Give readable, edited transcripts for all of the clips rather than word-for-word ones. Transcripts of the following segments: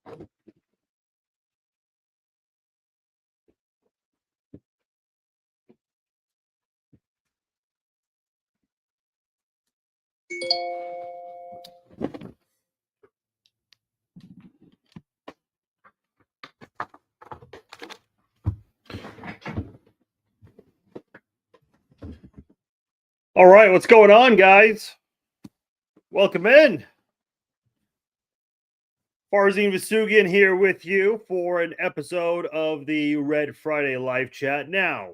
All right, what's going on, guys? Welcome in. Farzine Vasugian here with you for an episode of the Red Friday live chat. Now,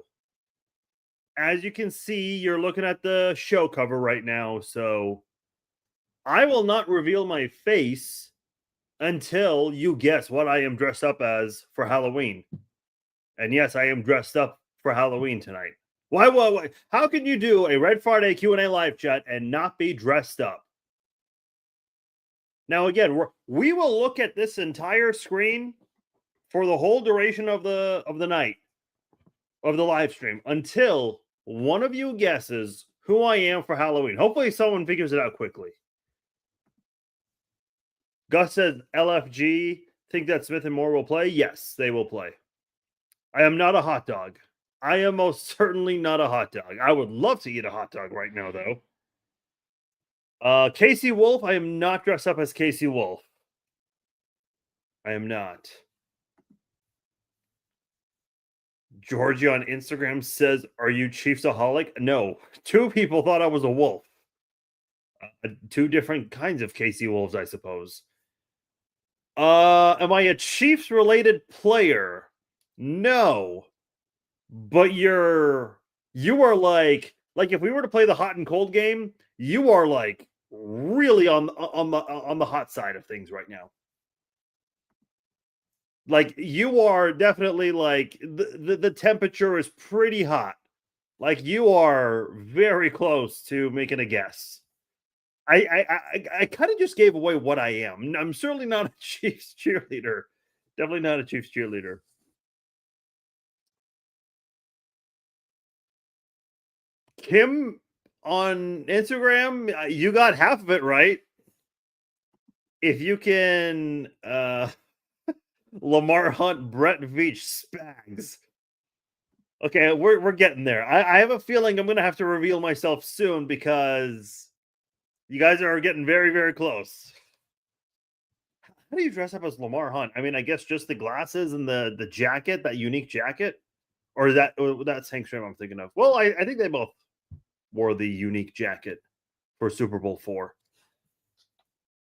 as you can see, you're looking at the show cover right now, so I will not reveal my face until you guess what I am dressed up as for Halloween. And yes, I am dressed up for Halloween tonight. Why? How can you do a Red Friday Q&A live chat and not be dressed up? Now, again, we will look at this entire screen for the whole duration of the night of the live stream until one of you guesses who I am for Halloween. Hopefully, someone figures it out quickly. Gus says LFG think that Smith and Moore will play. Yes, they will play. I am not a hot dog. I am most certainly not a hot dog. I would love to eat a hot dog right now, though. Casey Wolf. I am not dressed up as Casey Wolf. I am not. Georgie on Instagram says, "Are you Chiefsaholic?" No. 2 people thought I was a wolf. 2 different kinds of Casey Wolves, I suppose. Am I a Chiefs related player? No. But you are like if we were to play the hot and cold game, you are like really on the hot side of things right now. Like you are definitely like the temperature is pretty hot. Like you are very close to making a guess. I kind of just gave away what I am. I'm certainly not a Chiefs cheerleader. Definitely not a Chiefs cheerleader. Kim on Instagram, you got half of it right. If you can Lamar Hunt, Brett Veach, Spags. Okay, we're getting there. I have a feeling I'm gonna have to reveal myself soon because you guys are getting very, very close. How do you dress up as Lamar Hunt? I mean, I guess just the glasses and the jacket, that unique jacket, or that's Hank Stram I'm thinking of. Well, I think they both wore the unique jacket for Super Bowl 4.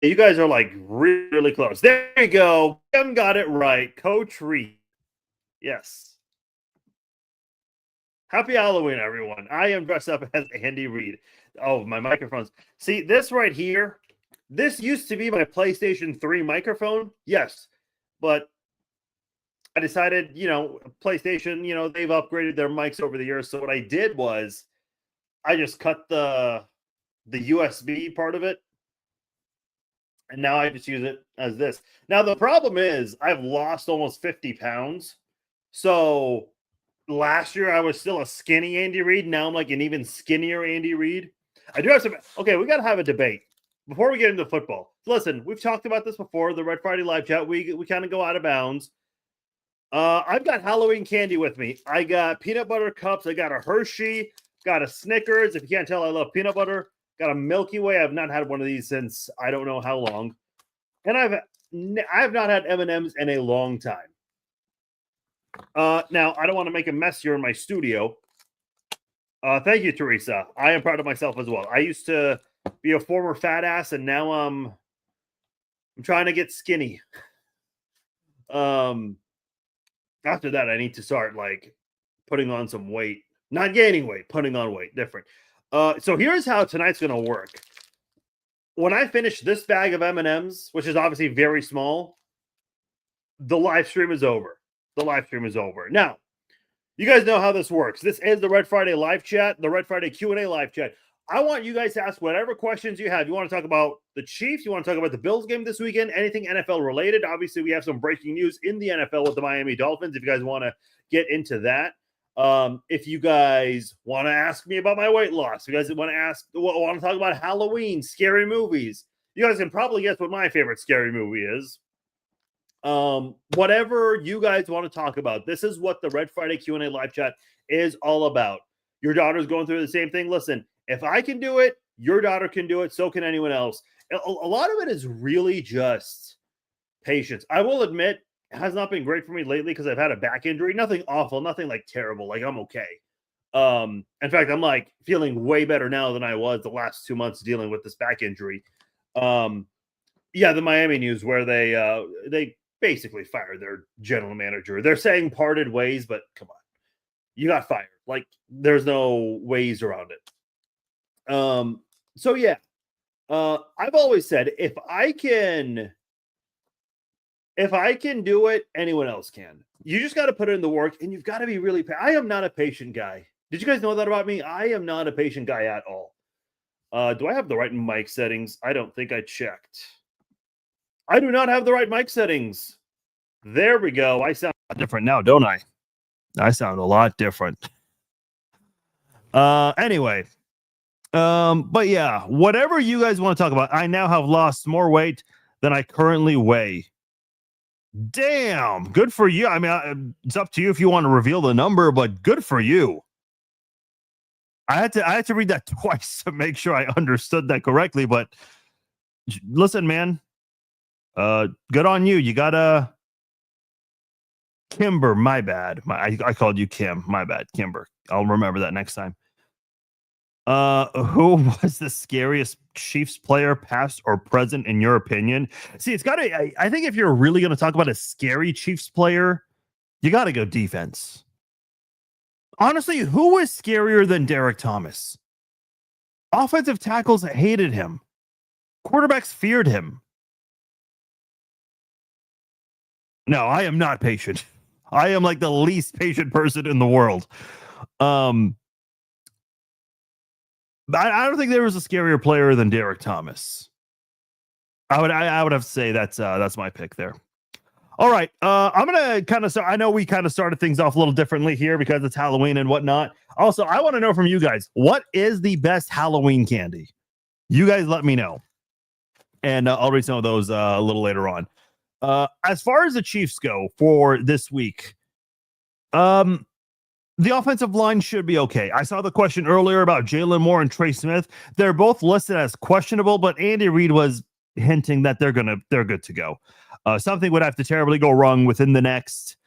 You guys are like really, really close. There you go. Kim got it right. Coach Reed. Yes. Happy Halloween, everyone. I am dressed up as Andy Reid. Oh, my microphones. See, this right here, this used to be my PlayStation 3 microphone. Yes. But I decided, PlayStation, they've upgraded their mics over the years. So what I did was I just cut the USB part of it. And now I just use it as this. Now, the problem is I've lost almost 50 pounds. So last year I was still a skinny Andy Reid. Now I'm like an even skinnier Andy Reid. I do have some. Okay, we got to have a debate before we get into football. Listen, we've talked about this before. The Red Friday live chat. We kind of go out of bounds. I've got Halloween candy with me. I got peanut butter cups. I got a Hershey. Got a Snickers. If you can't tell, I love peanut butter. Got a Milky Way. I've not had one of these since I don't know how long. And I've not had M&Ms in a long time. Now, I don't want to make a mess here in my studio. Thank you, Teresa. I am proud of myself as well. I used to be a former fat ass, and now I'm trying to get skinny. After that, I need to start like putting on some weight. Not gaining weight, putting on weight. Different. So here's how tonight's going to work. When I finish this bag of M&Ms, which is obviously very small, the live stream is over. The live stream is over. Now, you guys know how this works. This is the Red Friday live chat, the Red Friday Q&A live chat. I want you guys to ask whatever questions you have. You want to talk about the Chiefs? You want to talk about the Bills game this weekend? Anything NFL related? Obviously, we have some breaking news in the NFL with the Miami Dolphins. If you guys want to get into that. If you guys want to ask me about my weight loss, if you guys want to talk about Halloween, scary movies, you guys can probably guess what my favorite scary movie is. Whatever you guys want to talk about, this is what the Red Friday Q&A live chat is all about. Your daughter's going through the same thing. Listen, if I can do it, your daughter can do it. So can anyone else. A lot of it is really just patience. I will admit, it has not been great for me lately because I've had a back injury. Nothing awful, nothing like terrible. Like I'm okay. In fact, I'm like feeling way better now than I was the last 2 months dealing with this back injury. Yeah, the Miami news where they basically fired their general manager. They're saying parted ways, but come on, you got fired. Like there's no ways around it. So yeah, I've always said if I can do it, anyone else can. You just got to put in the work, and you've got to be really. I am not a patient guy. Did you guys know that about me? I am not a patient guy at all. Do I have the right mic settings? I don't think I checked. I do not have the right mic settings. There we go. I sound different now, don't I? I sound a lot different. Anyway. But yeah, whatever you guys want to talk about, I now have lost more weight than I currently weigh. Damn, good for you. I mean, it's up to you if you want to reveal the number, but good for you. I had to read that twice to make sure I understood that correctly. But listen, man, good on you. You gotta Kimber. My bad. I called you Kim. My bad, Kimber. I'll remember that next time. Who was the scariest Chiefs player, past or present, in your opinion? See, it's got to. I think if you're really going to talk about a scary Chiefs player, you got to go defense. Honestly, who was scarier than Derek Thomas? Offensive tackles hated him. Quarterbacks feared him. No, I am not patient. I am like the least patient person in the world. I don't think there was a scarier player than Derek Thomas. I would have to say that's my pick there. All right, I'm gonna kind of start. I know we kind of started things off a little differently here because it's Halloween and whatnot. Also, I want to know from you guys, what is the best Halloween candy? You guys let me know, and I'll read some of those a little later on. As far as the Chiefs go for this week, the offensive line should be okay. I saw the question earlier about Jalen Moore and Trey Smith. They're both listed as questionable, but Andy Reid was hinting that they're good to go. Something would have to terribly go wrong within the next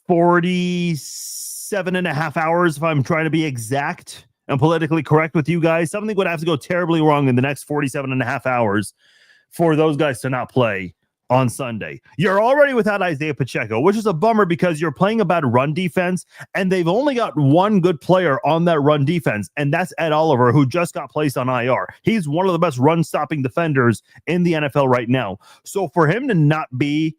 47 and a half hours, if I'm trying to be exact and politically correct with you guys. Something would have to go terribly wrong in the next 47 and a half hours for those guys to not play on Sunday. You're already without Isaiah Pacheco, which is a bummer because you're playing a bad run defense, and they've only got one good player on that run defense, and that's Ed Oliver, who just got placed on IR. He's one of the best run-stopping defenders in the NFL right now. So for him to not be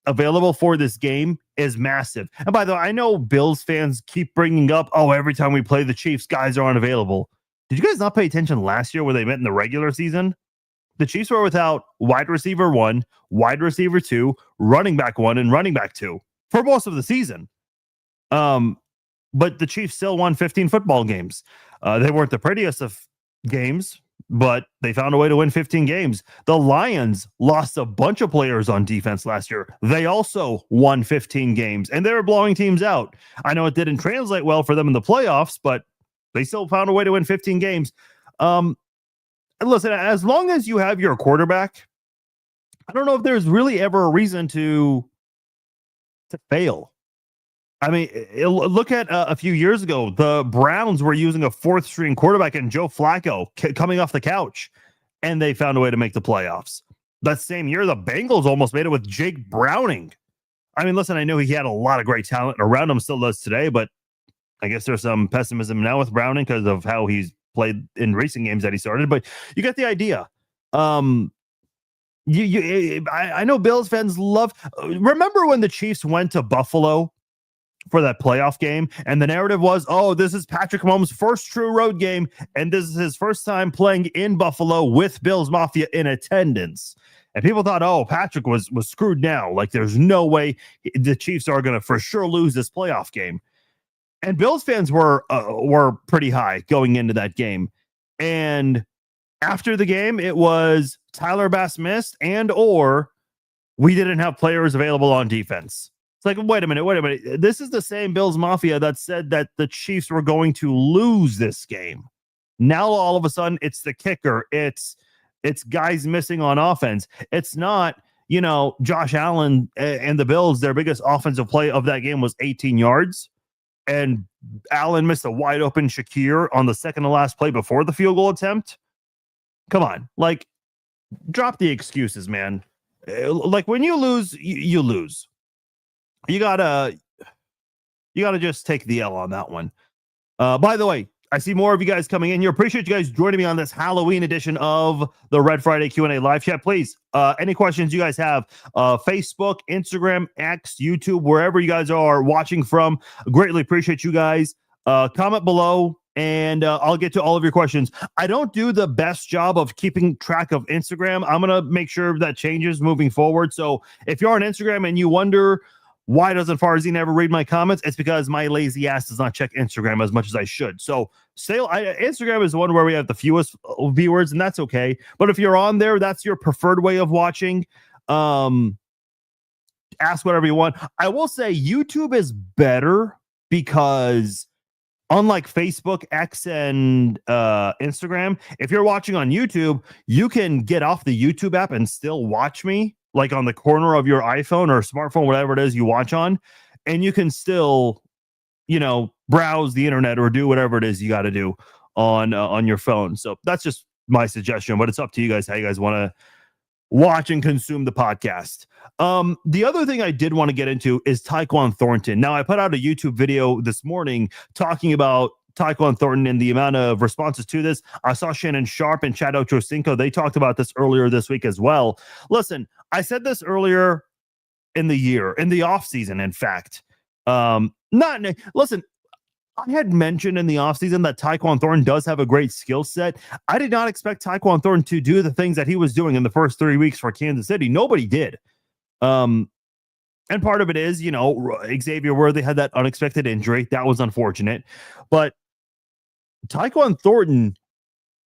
available for this game is massive. And by the way, I know Bills fans keep bringing up, every time we play the Chiefs, guys are unavailable. Did you guys not pay attention last year when they met in the regular season? The Chiefs were without wide receiver 1, wide receiver 2, running back 1, and running back 2 for most of the season. But the Chiefs still won 15 football games. They weren't the prettiest of games, but they found a way to win 15 games. The Lions lost a bunch of players on defense last year. They also won 15 games, and they were blowing teams out. I know it didn't translate well for them in the playoffs, but they still found a way to win 15 games. Listen, as long as you have your quarterback, I don't know if there's really ever a reason to fail. I mean, look at a few years ago, the Browns were using a fourth-string quarterback in Joe Flacco coming off the couch, and they found a way to make the playoffs. That same year, the Bengals almost made it with Jake Browning. I mean, listen, I know he had a lot of great talent around him, still does today, but I guess there's some pessimism now with Browning because of how he's played in racing games that he started, but you get the idea. I know Bills fans love. Remember when the Chiefs went to Buffalo for that playoff game, and the narrative was, this is Patrick Mahomes' first true road game, and this is his first time playing in Buffalo with Bills Mafia in attendance. And people thought, Patrick was screwed now. Like, there's no way the Chiefs are going to for sure lose this playoff game. And Bills fans were pretty high going into that game. And after the game, it was Tyler Bass missed and or we didn't have players available on defense. It's like, wait a minute. This is the same Bills Mafia that said that the Chiefs were going to lose this game. Now, all of a sudden, it's the kicker. It's guys missing on offense. It's not, Josh Allen and the Bills, their biggest offensive play of that game was 18 yards. And Allen missed a wide open Shakir on the second to last play before the field goal attempt. Come on. Like, drop the excuses, man. Like, when you lose, you lose. You gotta just take the L on that one. By the way, I see more of you guys coming in here. Appreciate you guys joining me on this Halloween edition of the Red Friday Q&A live chat. Please, any questions you guys have, Facebook, Instagram, X, YouTube, wherever you guys are watching from, greatly appreciate you guys. Comment below, and I'll get to all of your questions. I don't do the best job of keeping track of Instagram. I'm going to make sure that changes moving forward. So if you're on Instagram and you wonder, why doesn't Farzine ever read my comments? It's because my lazy ass does not check Instagram as much as I should. So Instagram is the one where we have the fewest viewers, and that's okay. But if you're on there, that's your preferred way of watching. Ask whatever you want. I will say YouTube is better because unlike Facebook, X, and Instagram, if you're watching on YouTube, you can get off the YouTube app and still watch me, like on the corner of your iPhone or smartphone, whatever it is you watch on, and you can still, browse the internet or do whatever it is you got to do on your phone. So that's just my suggestion, but it's up to you guys how you guys want to watch and consume the podcast. The other thing I did want to get into is Tyquan Thornton. Now, I put out a YouTube video this morning talking about Tyquan Thornton and the amount of responses to this. I saw Shannon Sharp and Chad Ochocinco. They talked about this earlier this week as well. Listen, I said this earlier in the year, in the offseason, in fact. Listen, I had mentioned in the offseason that Tyquan Thornton does have a great skill set. I did not expect Tyquan Thornton to do the things that he was doing in the first 3 weeks for Kansas City. Nobody did. And part of it is, Xavier Worthy had that unexpected injury. That was unfortunate. But Tyquan Thornton,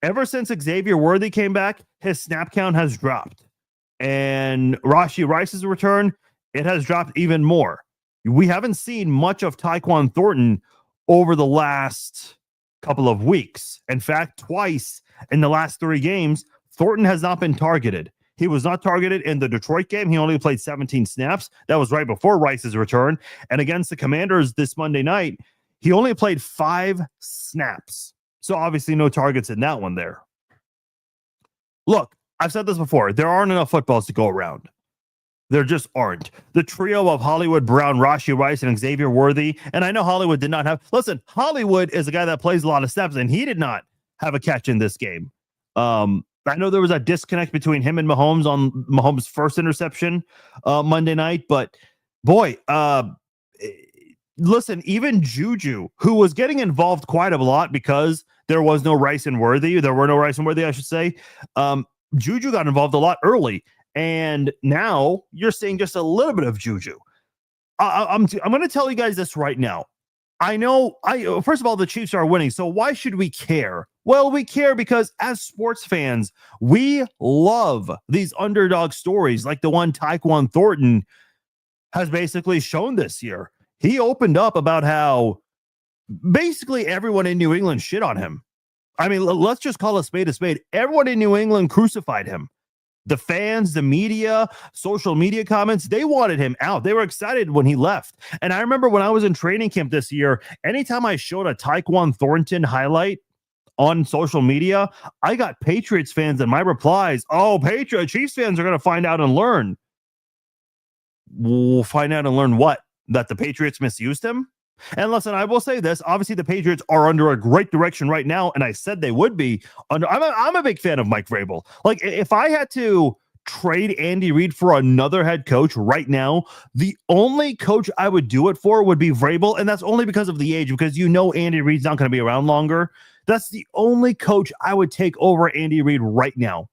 ever since Xavier Worthy came back, his snap count has dropped. And Rashee Rice's return, it has dropped even more. We haven't seen much of Tyquan Thornton over the last couple of weeks. In fact, twice in the last 3 games, Thornton has not been targeted. He was not targeted in the Detroit game. He only played 17 snaps. That was right before Rice's return. And against the Commanders this Monday night, he only played 5 snaps. So obviously no targets in that one there. Look, I've said this before. There aren't enough footballs to go around. There just aren't. The trio of Hollywood Brown, Rashee Rice, and Xavier Worthy. And I know Hollywood did not have. Listen, Hollywood is a guy that plays a lot of snaps, and he did not have a catch in this game. I know there was a disconnect between him and Mahomes on Mahomes' first interception Monday night, but boy, listen, even Juju, who was getting involved quite a lot because there was no Rice and Worthy. There were no Rice and Worthy, I should say. Juju got involved a lot early. And now you're seeing just a little bit of Juju. I'm going to tell you guys this right now. I know, first of all, the Chiefs are winning, so why should we care? Well, we care because as sports fans, we love these underdog stories like the one Tyquan Thornton has basically shown this year. He opened up about how basically everyone in New England shit on him. I mean, let's just call a spade a spade. Everyone in New England crucified him. The fans, the media, social media comments, they wanted him out. They were excited when he left. And I remember when I was in training camp this year, anytime I showed a Tyquan Thornton highlight on social media, I got Patriots fans and my replies, Chiefs fans are going to find out and learn. We'll find out and learn what? That the Patriots misused him? And listen, I will say this. Obviously, the Patriots are under a great direction right now, and I said they would be. I'm a big fan of Mike Vrabel. Like, if I had to trade Andy Reid for another head coach right now, the only coach I would do it for would be Vrabel, and that's only because of the age, because Andy Reid's not going to be around longer. That's the only coach I would take over Andy Reid right now,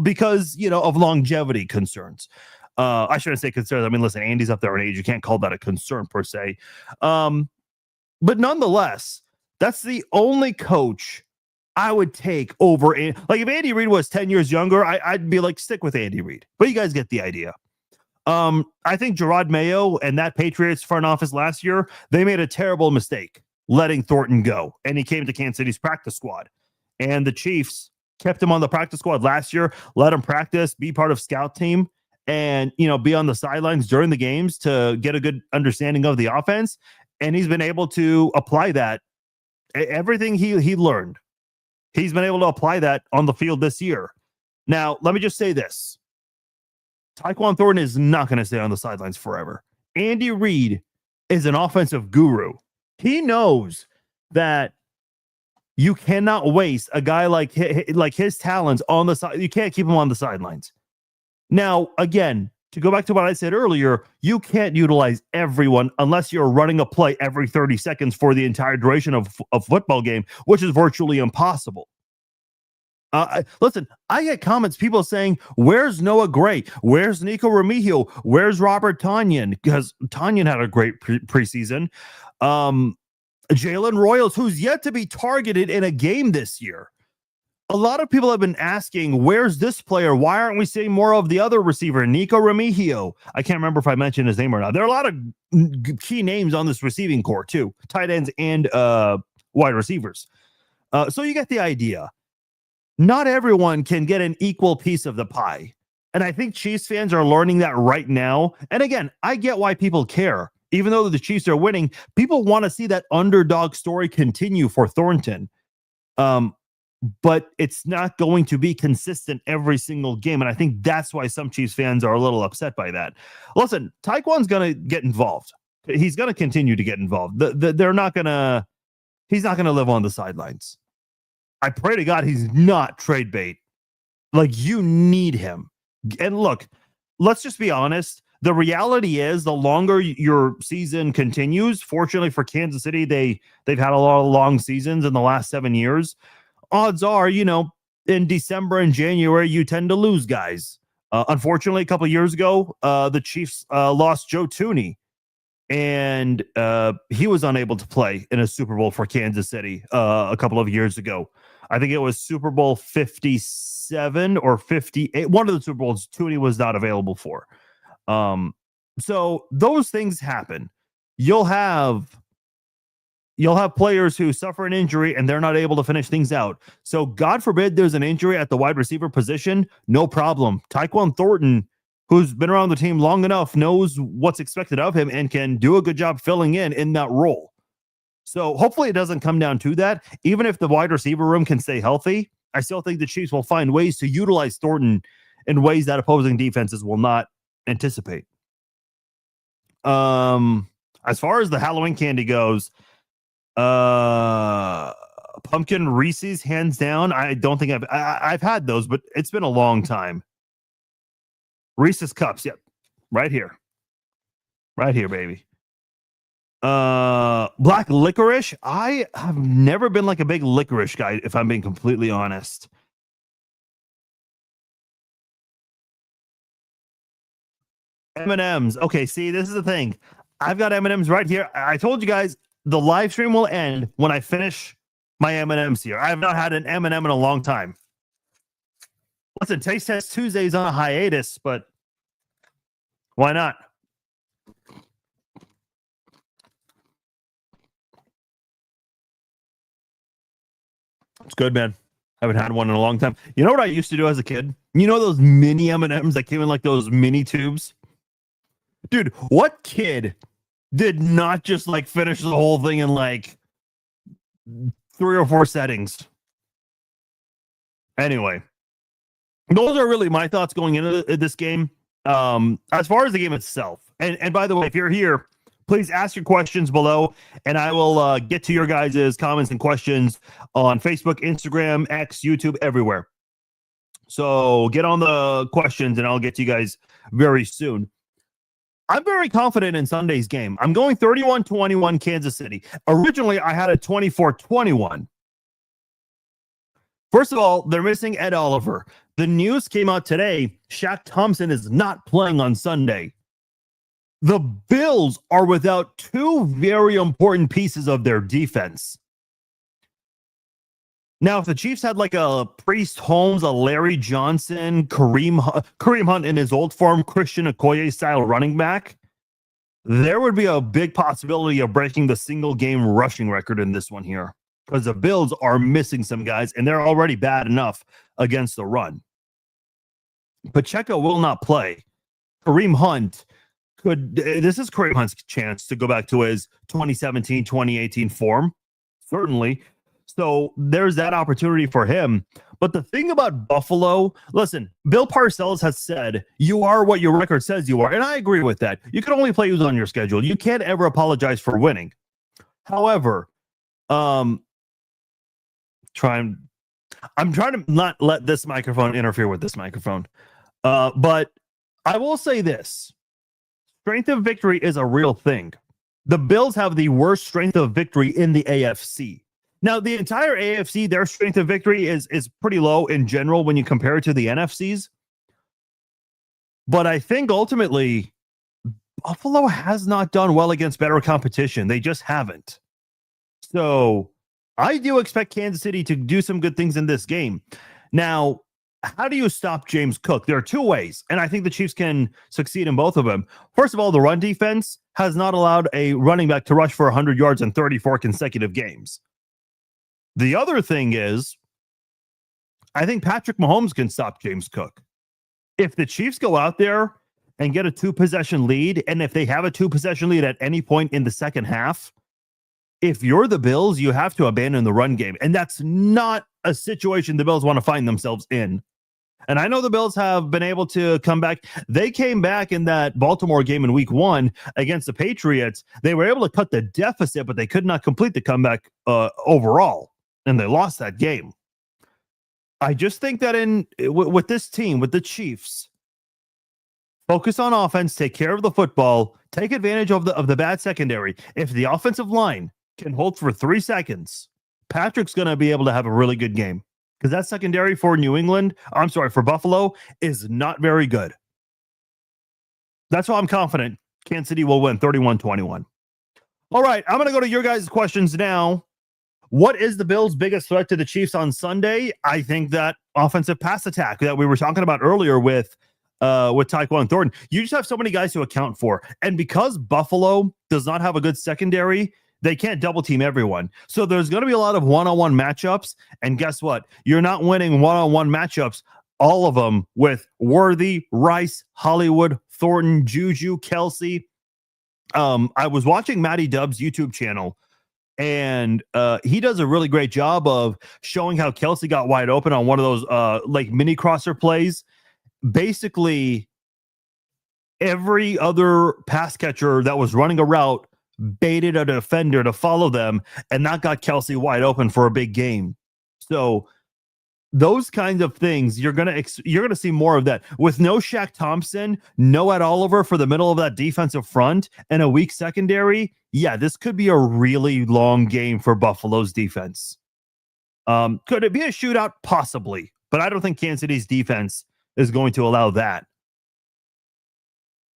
because, of longevity concerns. I shouldn't say concerns. I mean, listen, Andy's up there in age. You can't call that a concern per se. But nonetheless, that's the only coach I would take over. Like, if Andy Reid was 10 years younger, I'd be like, stick with Andy Reid. But you guys get the idea. I think Gerard Mayo and that Patriots front office last year, they made a terrible mistake letting Thornton go. And he came to Kansas City's practice squad. And the Chiefs kept him on the practice squad last year, let him practice, be part of scout team, and, be on the sidelines during the games to get a good understanding of the offense. And he's been able to apply that. Everything he learned, he's been able to apply that on the field this year. Now, let me just say this. Tyquan Thornton is not going to stay on the sidelines forever. Andy Reid is an offensive guru. He knows that you cannot waste a guy like his talents on the side. You can't keep him on the sidelines. Now, again, to go back to what I said earlier, you can't utilize everyone unless you're running a play every 30 seconds for the entire duration of a football game, which is virtually impossible. Listen, I get comments, people saying, where's Noah Gray? Where's Nico Remigio? Where's Robert Tonyan? Because Tonyan had a great preseason. Jalen Royals, who's yet to be targeted in a game this year. A lot of people have been asking, where's this player? Why aren't we seeing more of the other receiver, Nico Remigio? I can't remember if I mentioned his name or not. There are a lot of key names on this receiving core, too. Tight ends and wide receivers. So you get the idea. Not everyone can get an equal piece of the pie. And I think Chiefs fans are learning that right now. And again, I get why people care. Even though the Chiefs are winning, people want to see that underdog story continue for Thornton. But it's not going to be consistent every single game. And I think that's why some Chiefs fans are a little upset by that. Listen, Tyquan's going to get involved. He's going to continue to get involved. He's not going to live on the sidelines. I pray to God he's not trade bait. Like, you need him. And look, let's just be honest. The reality is, the longer your season continues, fortunately for Kansas City, they've had a lot of long seasons in the last 7 years. Odds are, in December and January, you tend to lose guys. Unfortunately, a couple of years ago, the Chiefs lost Joe Thuney, and he was unable to play in a Super Bowl for Kansas City a couple of years ago. I think it was Super Bowl 57 or 58. One of the Super Bowls Thuney was not available for. So those things happen. You'll have players who suffer an injury and they're not able to finish things out. So God forbid there's an injury at the wide receiver position. No problem. Tyquan Thornton, who's been around the team long enough, knows what's expected of him and can do a good job filling in that role. So hopefully it doesn't come down to that. Even if the wide receiver room can stay healthy, I still think the Chiefs will find ways to utilize Thornton in ways that opposing defenses will not anticipate. As far as the Halloween candy goes, pumpkin Reese's, hands down. I don't think I've had those, but it's been a long time. Reese's cups, yep, right here, baby. Black licorice. I have never been like a big licorice guy, if I'm being completely honest. M&Ms. Okay, see, this is the thing. I've got M&Ms right here. I told you guys the live stream will end when I finish my M&Ms here. I have not had an M&M in a long time. Listen, Taste Test Tuesday's on a hiatus, but why not? It's good, man. Haven't had one in a long time. You know what I used to do as a kid? You know those mini M&Ms that came in like those mini tubes? Dude, what kid did not just like finish the whole thing in like 3 or 4 settings? Anyway, those are really my thoughts going into this game. As far as the game itself, and by the way, if you're here, please ask your questions below, and I will get to your guys' comments and questions on Facebook, Instagram, X, YouTube, everywhere. So get on the questions, and I'll get to you guys very soon. I'm very confident in Sunday's game. I'm going 31-21 Kansas City. Originally, I had a 24-21. First of all, they're missing Ed Oliver. The news came out today. Shaq Thompson is not playing on Sunday. The Bills are without 2 very important pieces of their defense. Now, if the Chiefs had like a Priest Holmes, a Larry Johnson, Kareem Hunt in his old form, Christian Okoye style running back, there would be a big possibility of breaking the single game rushing record in this one here, because the Bills are missing some guys and they're already bad enough against the run. Pacheco will not play. Kareem Hunt this is Kareem Hunt's chance to go back to his 2017, 2018 form. Certainly. So there's that opportunity for him. But the thing about Buffalo, listen, Bill Parcells has said, you are what your record says you are. And I agree with that. You can only play who's on your schedule. You can't ever apologize for winning. However, I'm trying to not let this microphone interfere with this microphone. But I will say this. Strength of victory is a real thing. The Bills have the worst strength of victory in the AFC. Now, the entire AFC, their strength of victory is pretty low in general when you compare it to the NFC's. But I think ultimately, Buffalo has not done well against better competition. They just haven't. So I do expect Kansas City to do some good things in this game. Now, how do you stop James Cook? There are two ways, and I think the Chiefs can succeed in both of them. First of all, the run defense has not allowed a running back to rush for 100 yards in 34 consecutive games. The other thing is, I think Patrick Mahomes can stop James Cook. If the Chiefs go out there and get a 2-possession lead, and if they have a 2-possession lead at any point in the second half, if you're the Bills, you have to abandon the run game. And that's not a situation the Bills want to find themselves in. And I know the Bills have been able to come back. They came back in that Baltimore game in week 1 against the Patriots. They were able to cut the deficit, but they could not complete the comeback overall. And they lost that game. I just think that with this team, with the Chiefs, focus on offense, take care of the football, take advantage of the bad secondary. If the offensive line can hold for 3 seconds, Patrick's going to be able to have a really good game. Because that secondary for for Buffalo, is not very good. That's why I'm confident Kansas City will win 31-21. All right, I'm going to go to your guys' questions now. What is the Bills' biggest threat to the Chiefs on Sunday? I think that offensive pass attack that we were talking about earlier with Tyquan Thornton. You just have so many guys to account for. And because Buffalo does not have a good secondary, they can't double team everyone. So there's going to be a lot of one-on-one matchups. And guess what? You're not winning one-on-one matchups, all of them with Worthy, Rice, Hollywood, Thornton, Juju, Kelsey. I was watching Matty Dubb's YouTube channel, and he does a really great job of showing how Kelsey got wide open on one of those like mini crosser plays. Basically, every other pass catcher that was running a route baited a defender to follow them, and that got Kelsey wide open for a big game. So those kinds of things, you're gonna see more of that. With no Shaq Thompson, no Ed Oliver for the middle of that defensive front, and a weak secondary, yeah, this could be a really long game for Buffalo's defense. Could it be a shootout? Possibly, but I don't think Kansas City's defense is going to allow that.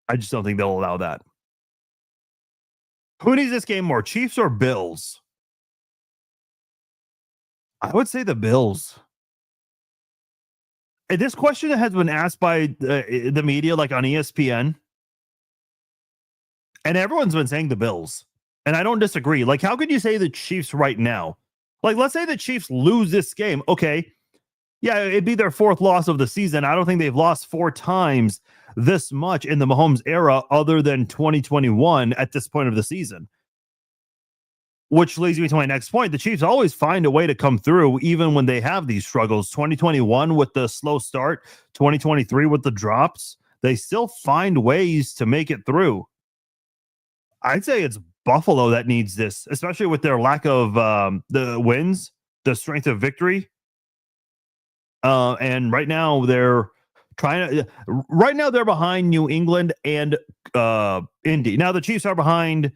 I just don't think they'll allow that. Who needs this game more, Chiefs or Bills? I would say the Bills. And this question has been asked by the media, like on ESPN. And everyone's been saying the Bills. And I don't disagree. Like, how could you say the Chiefs right now? Like, let's say the Chiefs lose this game. Okay. Yeah, it'd be their 4th loss of the season. I don't think they've lost 4 times this much in the Mahomes era other than 2021 at this point of the season. Which leads me to my next point. The Chiefs always find a way to come through even when they have these struggles. 2021 with the slow start, 2023 with the drops. They still find ways to make it through. I'd say it's Buffalo that needs this, especially with their lack of the wins, the strength of victory. And right now they're they're behind New England and Indy. Now the Chiefs are behind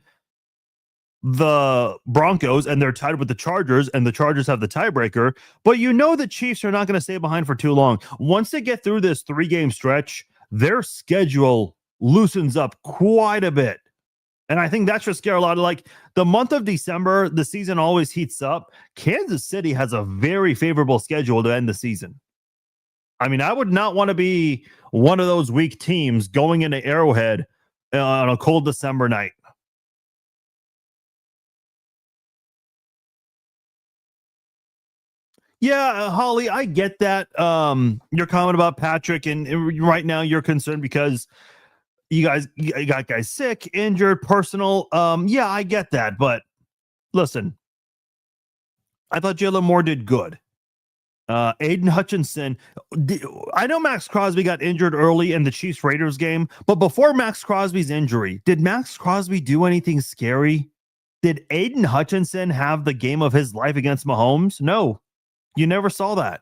the Broncos and they're tied with the Chargers, and the Chargers have the tiebreaker. But you know the Chiefs are not going to stay behind for too long. Once they get through this 3-game stretch, their schedule loosens up quite a bit. And I think that should scare a lot of, like, the month of December, the season always heats up. Kansas City has a very favorable schedule to end the season. I mean, I would not want to be one of those weak teams going into Arrowhead on a cold December night. Yeah, Holly, I get that. Your comment about Patrick, and right now you're concerned because you got guys sick, injured, personal. Yeah, I get that, but listen, I thought Jalen Moore did good. Aiden Hutchinson, I know Max Crosby got injured early in the Chiefs Raiders game, but before Max Crosby's injury, did Max Crosby do anything scary? Did Aiden Hutchinson have the game of his life against Mahomes? No, you never saw that.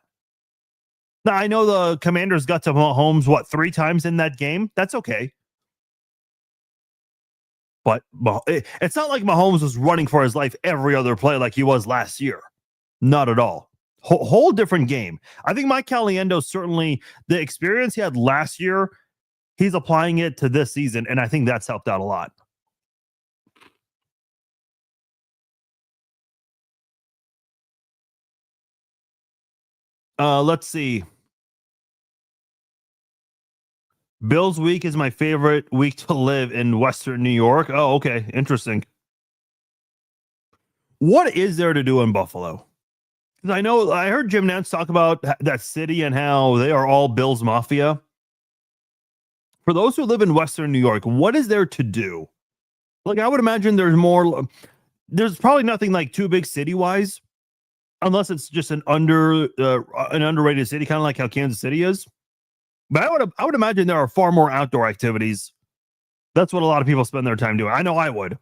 Now, I know the Commanders got to Mahomes, 3 times in that game? That's okay. But it's not like Mahomes was running for his life every other play like he was last year. Not at all. Whole different game. I think Mike Caliendo, certainly the experience he had last year, he's applying it to this season, and I think that's helped out a lot. Let's see. Bills week is my favorite week to live in Western New York. Oh, okay. Interesting. What is there to do in Buffalo? I know I heard Jim Nantz talk about that city and how they are all Bills Mafia. For those who live in Western New York, what is there to do? Like, I would imagine there's probably nothing like too big city-wise, unless it's just an underrated city, kind of like how Kansas City is. But I would imagine there are far more outdoor activities. That's what a lot of people spend their time doing. I know I would.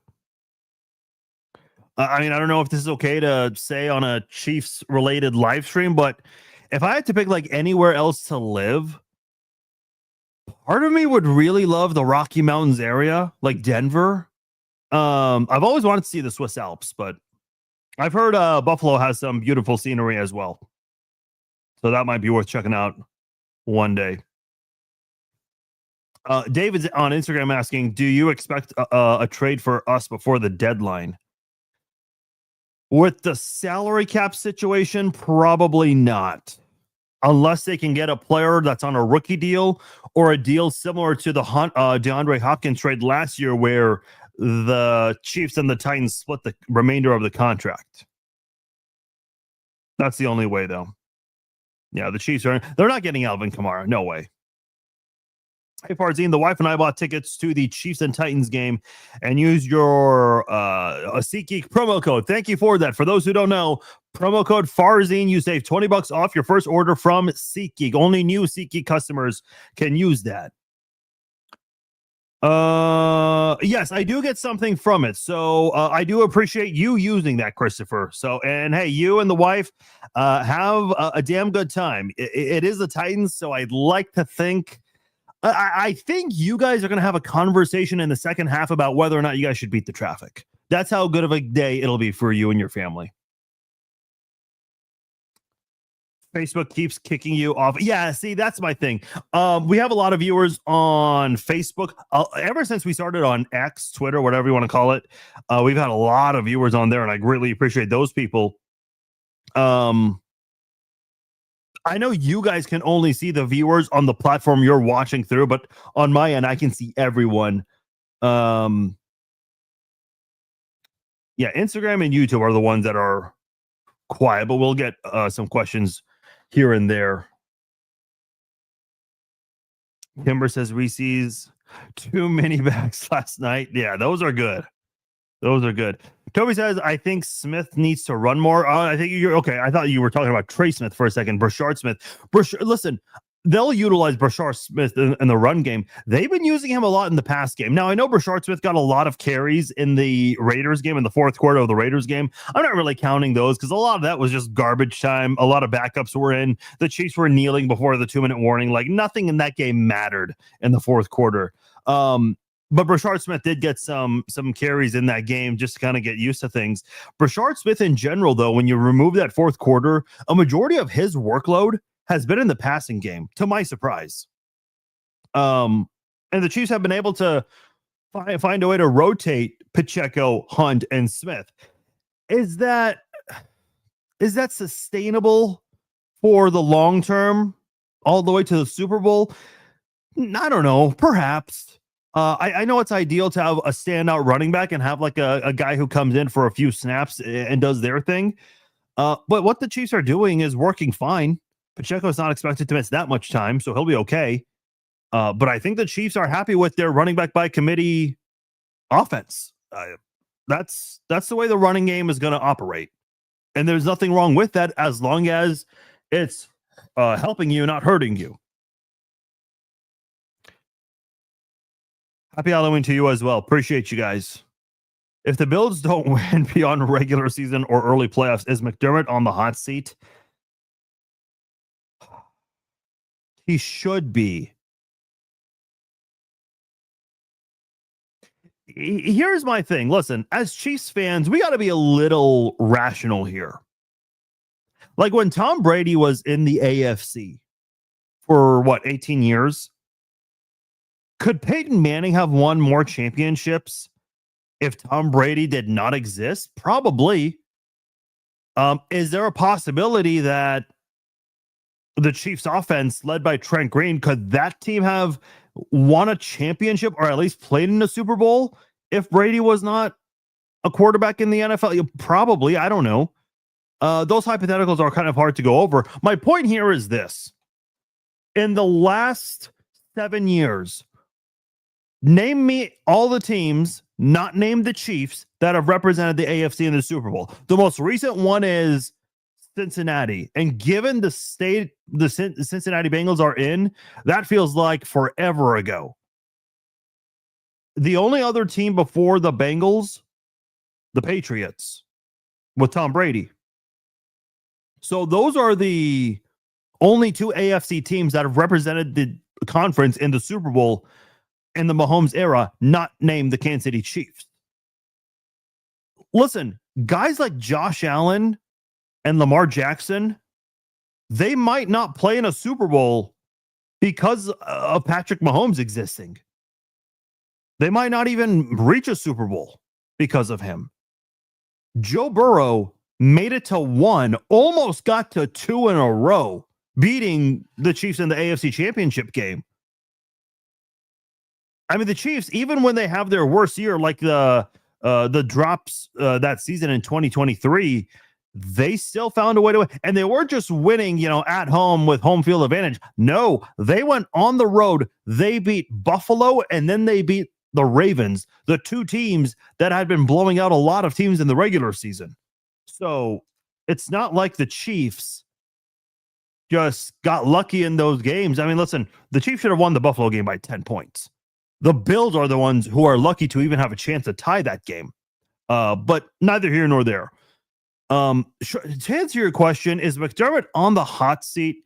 I mean, I don't know if this is okay to say on a Chiefs related live stream, but if I had to pick like anywhere else to live, part of me would really love the Rocky Mountains area, like Denver. I've always wanted to see the Swiss Alps, but I've heard Buffalo has some beautiful scenery as well. So that might be worth checking out one day. David's on Instagram asking, do you expect a trade for us before the deadline? With the salary cap situation, probably not. Unless they can get a player that's on a rookie deal or a deal similar to the DeAndre Hopkins trade last year where the Chiefs and the Titans split the remainder of the contract. That's the only way, though. Yeah, the Chiefs they're not getting Alvin Kamara. No way. Hey, Farzine, the wife and I bought tickets to the Chiefs and Titans game and used your SeatGeek promo code. Thank you for that. For those who don't know, promo code Farzine, you save $20 off your first order from SeatGeek. Only new SeatGeek customers can use that. Yes, I do get something from it. So I do appreciate you using that, Christopher. So, and hey, you and the wife have a damn good time. It is the Titans, so I'd like to think I think you guys are going to have a conversation in the second half about whether or not you guys should beat the traffic. That's how good of a day it'll be for you and your family. Facebook keeps kicking you off. Yeah, see, that's my thing. We have a lot of viewers on Facebook. Ever since we started on X, Twitter, whatever you want to call it, we've had a lot of viewers on there, and I greatly appreciate those people. I know you guys can only see the viewers on the platform you're watching through, but on my end, I can see everyone. Yeah, Instagram and YouTube are the ones that are quiet, but we'll get some questions here and there. Kimber says Reese's too many bags last night. Yeah, those are good. Those are good. Toby says, I think Smith needs to run more. I think you're okay. I thought you were talking about Trey Smith for a second. Brashard Smith. Listen, they'll utilize Brashard Smith in the run game. They've been using him a lot in the pass game. Now, I know Brashard Smith got a lot of carries in the Raiders game, in the fourth quarter of the Raiders game. I'm not really counting those because a lot of that was just garbage time. A lot of backups were in. The Chiefs were kneeling before the 2-minute warning. Like, nothing in that game mattered in the fourth quarter. But Brashard Smith did get some carries in that game just to kind of get used to things. Brashard Smith in general, though, when you remove that fourth quarter, a majority of his workload has been in the passing game, to my surprise. And the Chiefs have been able to find a way to rotate Pacheco, Hunt, and Smith. Is that sustainable for the long term, all the way to the Super Bowl? I don't know. Perhaps. I know it's ideal to have a standout running back and have like a guy who comes in for a few snaps and does their thing. But what the Chiefs are doing is working fine. Pacheco is not expected to miss that much time, so he'll be okay. But I think the Chiefs are happy with their running back by committee offense. That's the way the running game is going to operate. And there's nothing wrong with that as long as it's helping you, not hurting you. Happy Halloween to you as well. Appreciate you guys. If the Bills don't win beyond regular season or early playoffs, is McDermott on the hot seat? He should be. Here's my thing. Listen, as Chiefs fans, we got to be a little rational here. Like when Tom Brady was in the AFC for 18 years? Could Peyton Manning have won more championships if Tom Brady did not exist? Probably. Is there a possibility that the Chiefs offense led by Trent Green, could that team have won a championship or at least played in the Super Bowl if Brady was not a quarterback in the NFL? Probably. I don't know. Those hypotheticals are kind of hard to go over. My point here is this. In the last 7 years, name me all the teams, not named the Chiefs, that have represented the AFC in the Super Bowl. The most recent one is Cincinnati. And given the state the Cincinnati Bengals are in, that feels like forever ago. The only other team before the Bengals, the Patriots, with Tom Brady. So those are the only two AFC teams that have represented the conference in the Super Bowl in the Mahomes era, not named the Kansas City Chiefs. Listen, guys like Josh Allen and Lamar Jackson, they might not play in a Super Bowl because of Patrick Mahomes existing. They might not even reach a Super Bowl because of him. Joe Burrow made it to 1, almost got to 2 in a row, beating the Chiefs in the AFC Championship game. I mean, the Chiefs, even when they have their worst year, like the drops that season in 2023, they still found a way to win. And they weren't just winning, at home with home field advantage. No, they went on the road. They beat Buffalo, and then they beat the Ravens, the two teams that had been blowing out a lot of teams in the regular season. So it's not like the Chiefs just got lucky in those games. I mean, listen, the Chiefs should have won the Buffalo game by 10 points. The Bills are the ones who are lucky to even have a chance to tie that game. But neither here nor there. To answer your question, is McDermott on the hot seat?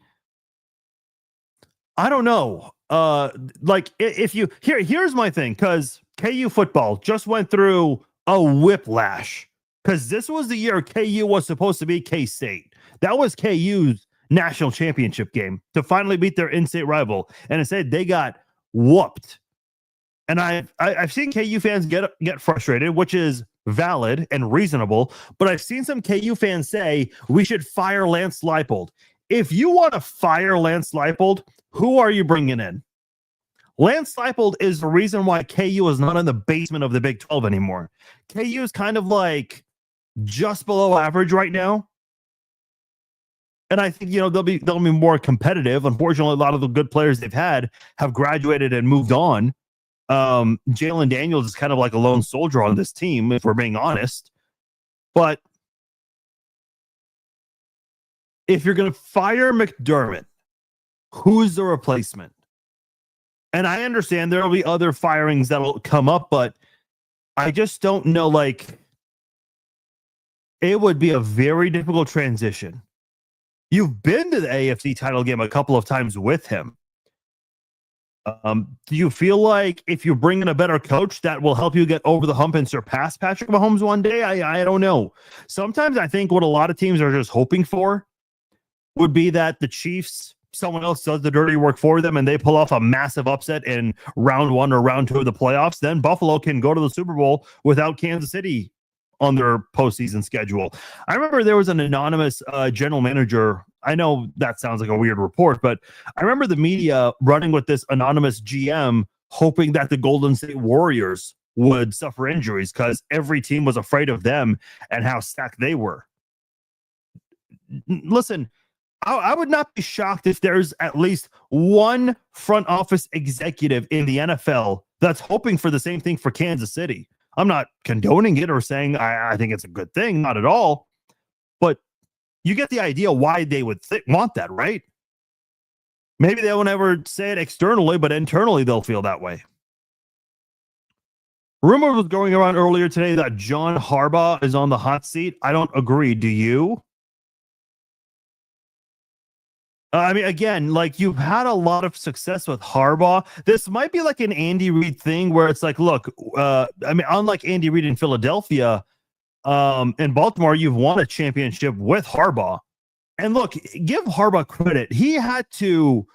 I don't know. Here's my thing, because KU football just went through a whiplash, because this was the year KU was supposed to be K-State. That was KU's national championship game to finally beat their in-state rival, and instead they got whooped. And I've seen KU fans get frustrated, which is valid and reasonable, but I've seen some KU fans say we should fire Lance Leipold. If you want to fire Lance Leipold, who are you bringing in? Lance Leipold is the reason why KU is not in the basement of the Big 12 anymore. KU is kind of like just below average right now. And I think, they'll be more competitive. Unfortunately, a lot of the good players they've had have graduated and moved on. Jalen Daniels is kind of like a lone soldier on this team, if we're being honest. But if you're going to fire McDermott, who's the replacement? And I understand there will be other firings that will come up, but I just don't know. It would be a very difficult transition. You've been to the AFC title game a couple of times with him. Do you feel like if you bring in a better coach, that will help you get over the hump and surpass Patrick Mahomes one day? I don't know. Sometimes I think what a lot of teams are just hoping for would be that the Chiefs someone else does the dirty work for them and they pull off a massive upset in round 1 or round 2 of the playoffs, then Buffalo can go to the Super Bowl without Kansas City on their postseason schedule. I remember there was an anonymous general manager. I know that sounds like a weird report, but I remember the media running with this anonymous GM, hoping that the Golden State Warriors would suffer injuries because every team was afraid of them and how stacked they were. Listen, I would not be shocked if there's at least one front office executive in the NFL that's hoping for the same thing for Kansas City. I'm not condoning it or saying I think it's a good thing, not at all. But you get the idea why they would want that, right? Maybe they won't ever say it externally, but internally they'll feel that way. Rumor was going around earlier today that John Harbaugh is on the hot seat. I don't agree. Do you? I mean, again, like you've had a lot of success with Harbaugh. This might be like an Andy Reid thing where it's like, look, I mean, unlike Andy Reid in Philadelphia, in Baltimore, you've won a championship with Harbaugh. And look, give Harbaugh credit. He had to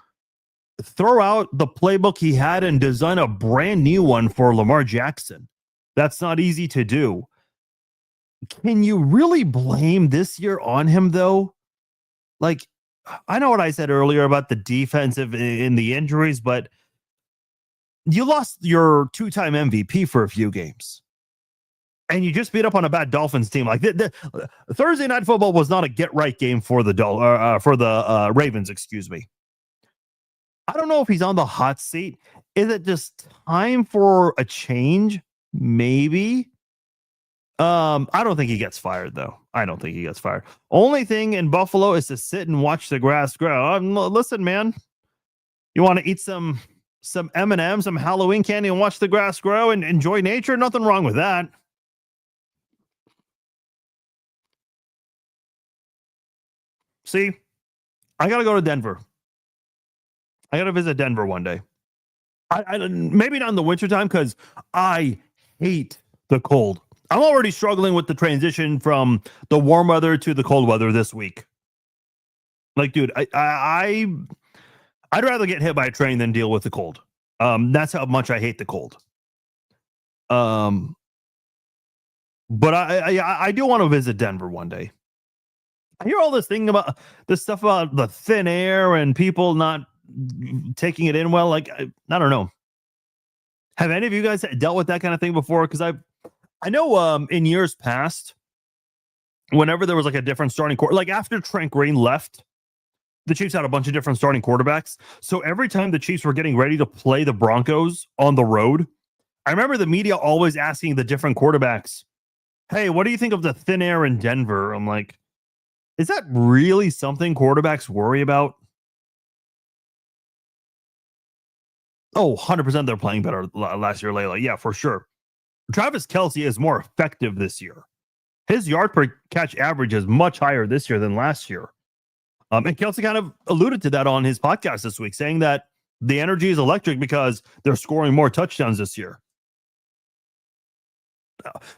throw out the playbook he had and design a brand new one for Lamar Jackson. That's not easy to do. Can you really blame this year on him, though? Like, I know what I said earlier about the defensive in the injuries, but you lost your 2-time MVP for a few games. And you just beat up on a bad Dolphins team. Like the Thursday Night Football was not a get-right game for the Ravens, excuse me. I don't know if he's on the hot seat. Is it just time for a change? Maybe. I don't think he gets fired, though. I don't think he gets fired. Only thing in Buffalo is to sit and watch the grass grow. Listen, man, you want to eat some M&M, some Halloween candy, and watch the grass grow and enjoy nature? Nothing wrong with that. See, I got to go to Denver. I got to visit Denver one day. I maybe not in the wintertime because I hate the cold. I'm already struggling with the transition from the warm weather to the cold weather this week. Like, dude, I'd rather get hit by a train than deal with the cold. That's how much I hate the cold. But I do want to visit Denver one day. I hear all this stuff about the thin air and people not taking it in well. Like, I don't know. Have any of you guys dealt with that kind of thing before? Because I know in years past, whenever there was like a different starting quarter, like after Trent Green left, the Chiefs had a bunch of different starting quarterbacks. So every time the Chiefs were getting ready to play the Broncos on the road, I remember the media always asking the different quarterbacks, hey, what do you think of the thin air in Denver? I'm like, is that really something quarterbacks worry about? Oh, 100% they're playing better last year, Layla. Yeah, for sure. Travis Kelce is more effective this year. His yard per catch average is much higher this year than last year. And Kelce kind of alluded to that on his podcast this week, saying that the energy is electric because they're scoring more touchdowns this year.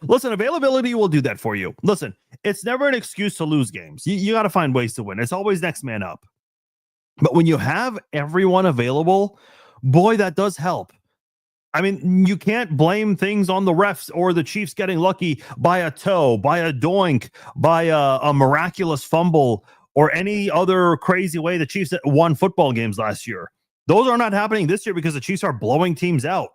Listen, availability will do that for you. Listen, it's never an excuse to lose games. You got to find ways to win. It's always next man up. But when you have everyone available, boy, that does help. I mean, you can't blame things on the refs or the Chiefs getting lucky by a toe, by a doink, by a miraculous fumble, or any other crazy way the Chiefs won football games last year. Those are not happening this year because the Chiefs are blowing teams out.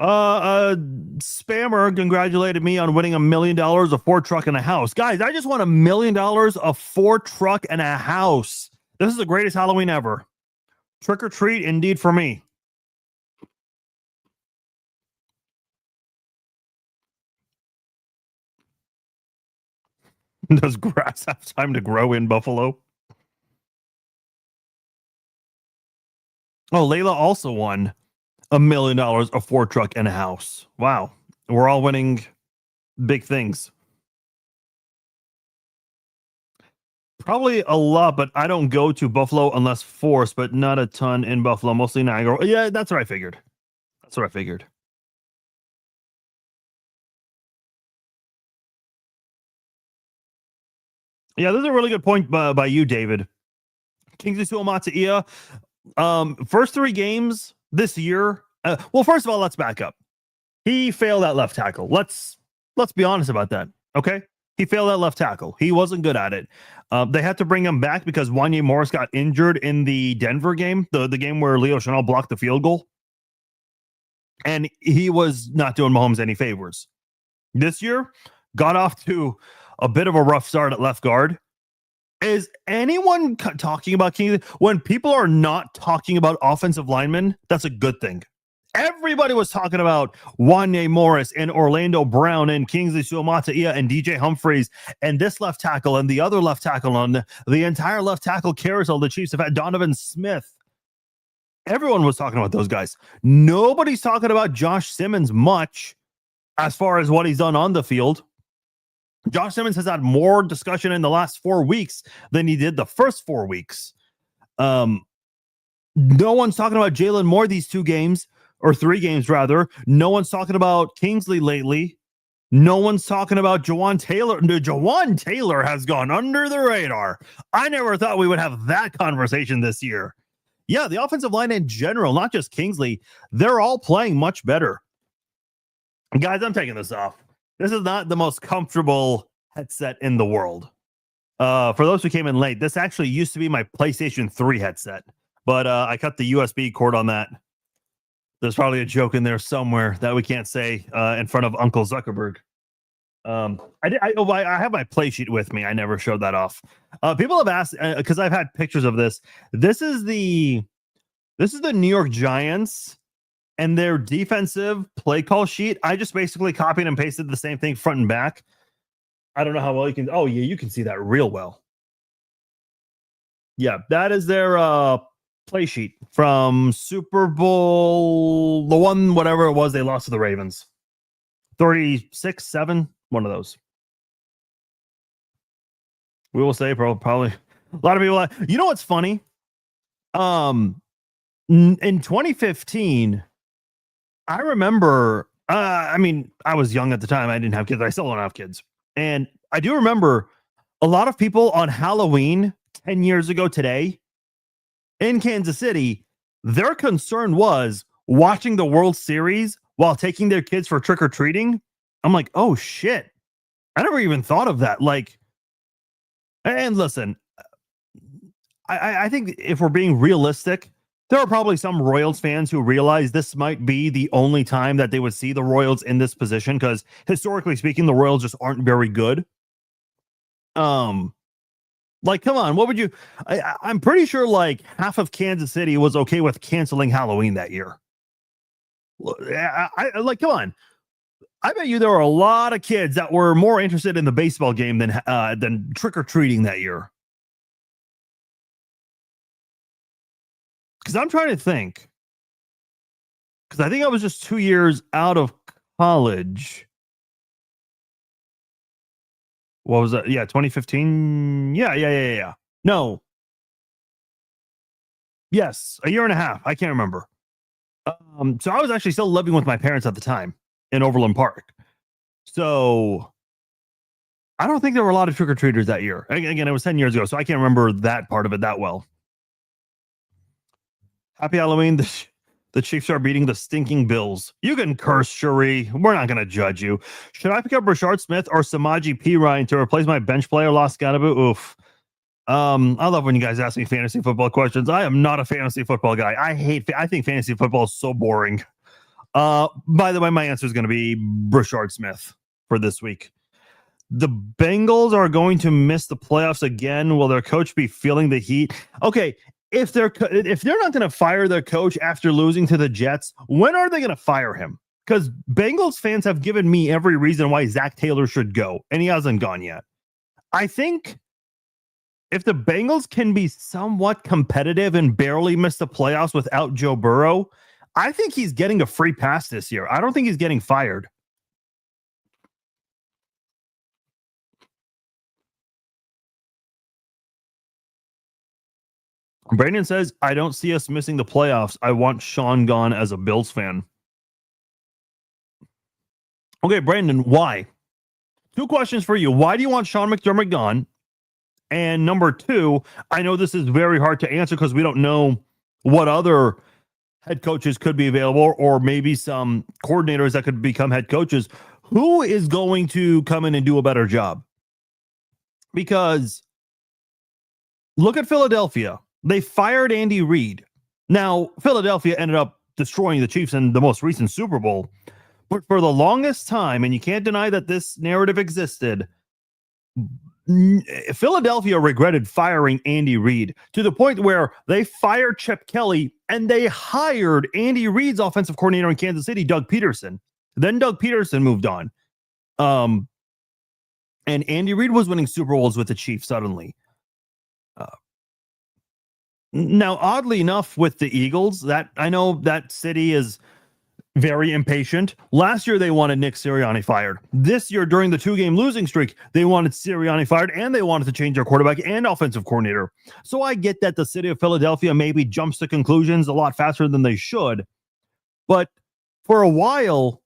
Spammer congratulated me on winning $1 million, a Ford truck, and a house. Guys, I just won $1 million, a Ford truck, and a house. This is the greatest Halloween ever. Trick or treat, indeed, for me. Does grass have time to grow in Buffalo? Oh, Layla also won $1 million, a Ford truck, and a house. Wow. We're all winning big things. Probably a lot, but I don't go to Buffalo unless forced, but not a ton in Buffalo, mostly Niagara. Yeah, that's what I figured. That's what I figured. Yeah, this is a really good point by you, David. Kingsley Suamataia, first 3 games this year. Well, first of all, let's back up. He failed at left tackle. Let's be honest about that. Okay, he failed at left tackle. He wasn't good at it. They had to bring him back because Wanya Morris got injured in the Denver game, the game where Leo Chanel blocked the field goal, and he was not doing Mahomes any favors. This year, got off to a bit of a rough start at left guard. Is anyone talking about Kingsley? When people are not talking about offensive linemen, that's a good thing. Everybody was talking about Wanya Morris and Orlando Brown and Kingsley Suamataia and DJ Humphreys and this left tackle and the other left tackle on the entire left tackle carousel. The Chiefs have had Donovan Smith. Everyone was talking about those guys. Nobody's talking about Josh Simmons much as far as what he's done on the field. Josh Simmons has had more discussion in the last 4 weeks than he did the first 4 weeks. No one's talking about Jalen Moore these 2 games, or 3 games rather. No one's talking about Kingsley lately. No one's talking about Jawan Taylor. No, Jawan Taylor has gone under the radar. I never thought we would have that conversation this year. Yeah, the offensive line in general, not just Kingsley, they're all playing much better. Guys, I'm taking this off. This is not the most comfortable headset in the world. For those who came in late, this actually used to be my PlayStation 3 headset, but I cut the USB cord on that. There's probably a joke in there somewhere that we can't say in front of Uncle Zuckerberg. I have my play sheet with me. I never showed that off. People have asked because I've had pictures of this. This is the New York Giants and their defensive play call sheet. I just basically copied and pasted the same thing front and back. I don't know how well you can. Oh yeah, you can see that real well. Yeah, that is their play sheet from Super Bowl, the one, whatever it was, they lost to the Ravens. 36-7, one of those. We will say probably a lot of people. You know what's funny? In 2015, I remember. I mean, I was young at the time. I didn't have kids. I still don't have kids, and I do remember a lot of people on Halloween 10 years ago today in Kansas City. Their concern was watching the World Series while taking their kids for trick-or-treating. I'm like, oh shit. I never even thought of that. Like, and listen, I think if we're being realistic, there are probably some Royals fans who realize this might be the only time that they would see the Royals in this position, because historically speaking, the Royals just aren't very good. Like, come on, what would you? I'm pretty sure like half of Kansas City was okay with canceling Halloween that year. I like, come on. I bet you there were a lot of kids that were more interested in the baseball game than trick-or-treating that year. Because I'm trying to think. Because I think I was just 2 years out of college. What was that? Yeah, 2015. Yeah. No. Yes, a year and a half. I can't remember. So I was actually still living with my parents at the time in Overland Park. So I don't think there were a lot of trick-or-treaters that year. Again, it was 10 years ago, so I can't remember that part of it that well. Happy Halloween. The Chiefs are beating the stinking Bills. You can curse, Cherie. We're not going to judge you. Should I pick up Rashard Smith or Samaji P. Ryan to replace my bench player, Los Ganabu? Oof. I love when you guys ask me fantasy football questions. I am not a fantasy football guy. I think fantasy football is so boring. By the way, my answer is going to be Rashard Smith for this week. The Bengals are going to miss the playoffs again. Will their coach be feeling the heat? Okay, if they're not going to fire their coach after losing to the Jets, when are they going to fire him? Because Bengals fans have given me every reason why Zach Taylor should go, and he hasn't gone yet. I think if the Bengals can be somewhat competitive and barely miss the playoffs without Joe Burrow, I think he's getting a free pass this year. I don't think he's getting fired. Brandon says, I don't see us missing the playoffs. I want Sean gone as a Bills fan. Okay, Brandon, why? 2 questions for you. Why do you want Sean McDermott gone? And number two, I know this is very hard to answer because we don't know what other head coaches could be available, or maybe some coordinators that could become head coaches. Who is going to come in and do a better job? Because look at Philadelphia. They fired Andy Reid. Now, Philadelphia ended up destroying the Chiefs in the most recent Super Bowl. But for the longest time, and you can't deny that this narrative existed, Philadelphia regretted firing Andy Reid to the point where they fired Chip Kelly and they hired Andy Reid's offensive coordinator in Kansas City, Doug Peterson. Then Doug Peterson moved on. And Andy Reid was winning Super Bowls with the Chiefs suddenly. Now, oddly enough, with the Eagles, that I know that city is very impatient. Last year, they wanted Nick Sirianni fired. This year, during the 2-game losing streak, they wanted Sirianni fired, and they wanted to change their quarterback and offensive coordinator. So I get that the city of Philadelphia maybe jumps to conclusions a lot faster than they should. But for a while,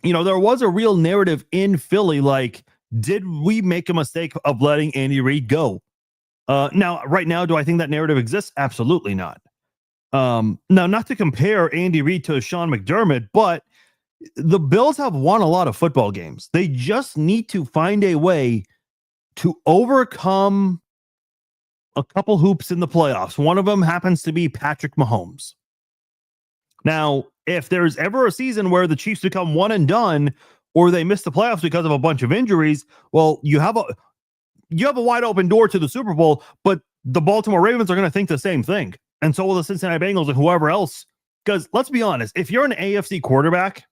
there was a real narrative in Philly, like, did we make a mistake of letting Andy Reid go? Now, right now, do I think that narrative exists? Absolutely not. Now, not to compare Andy Reid to Sean McDermott, but the Bills have won a lot of football games. They just need to find a way to overcome a couple hoops in the playoffs. One of them happens to be Patrick Mahomes. Now, if there's ever a season where the Chiefs become one and done, or they miss the playoffs because of a bunch of injuries, well, you have a wide open door to the Super Bowl, but the Baltimore Ravens are going to think the same thing. And so will the Cincinnati Bengals and whoever else. Because let's be honest, if you're an AFC quarterback,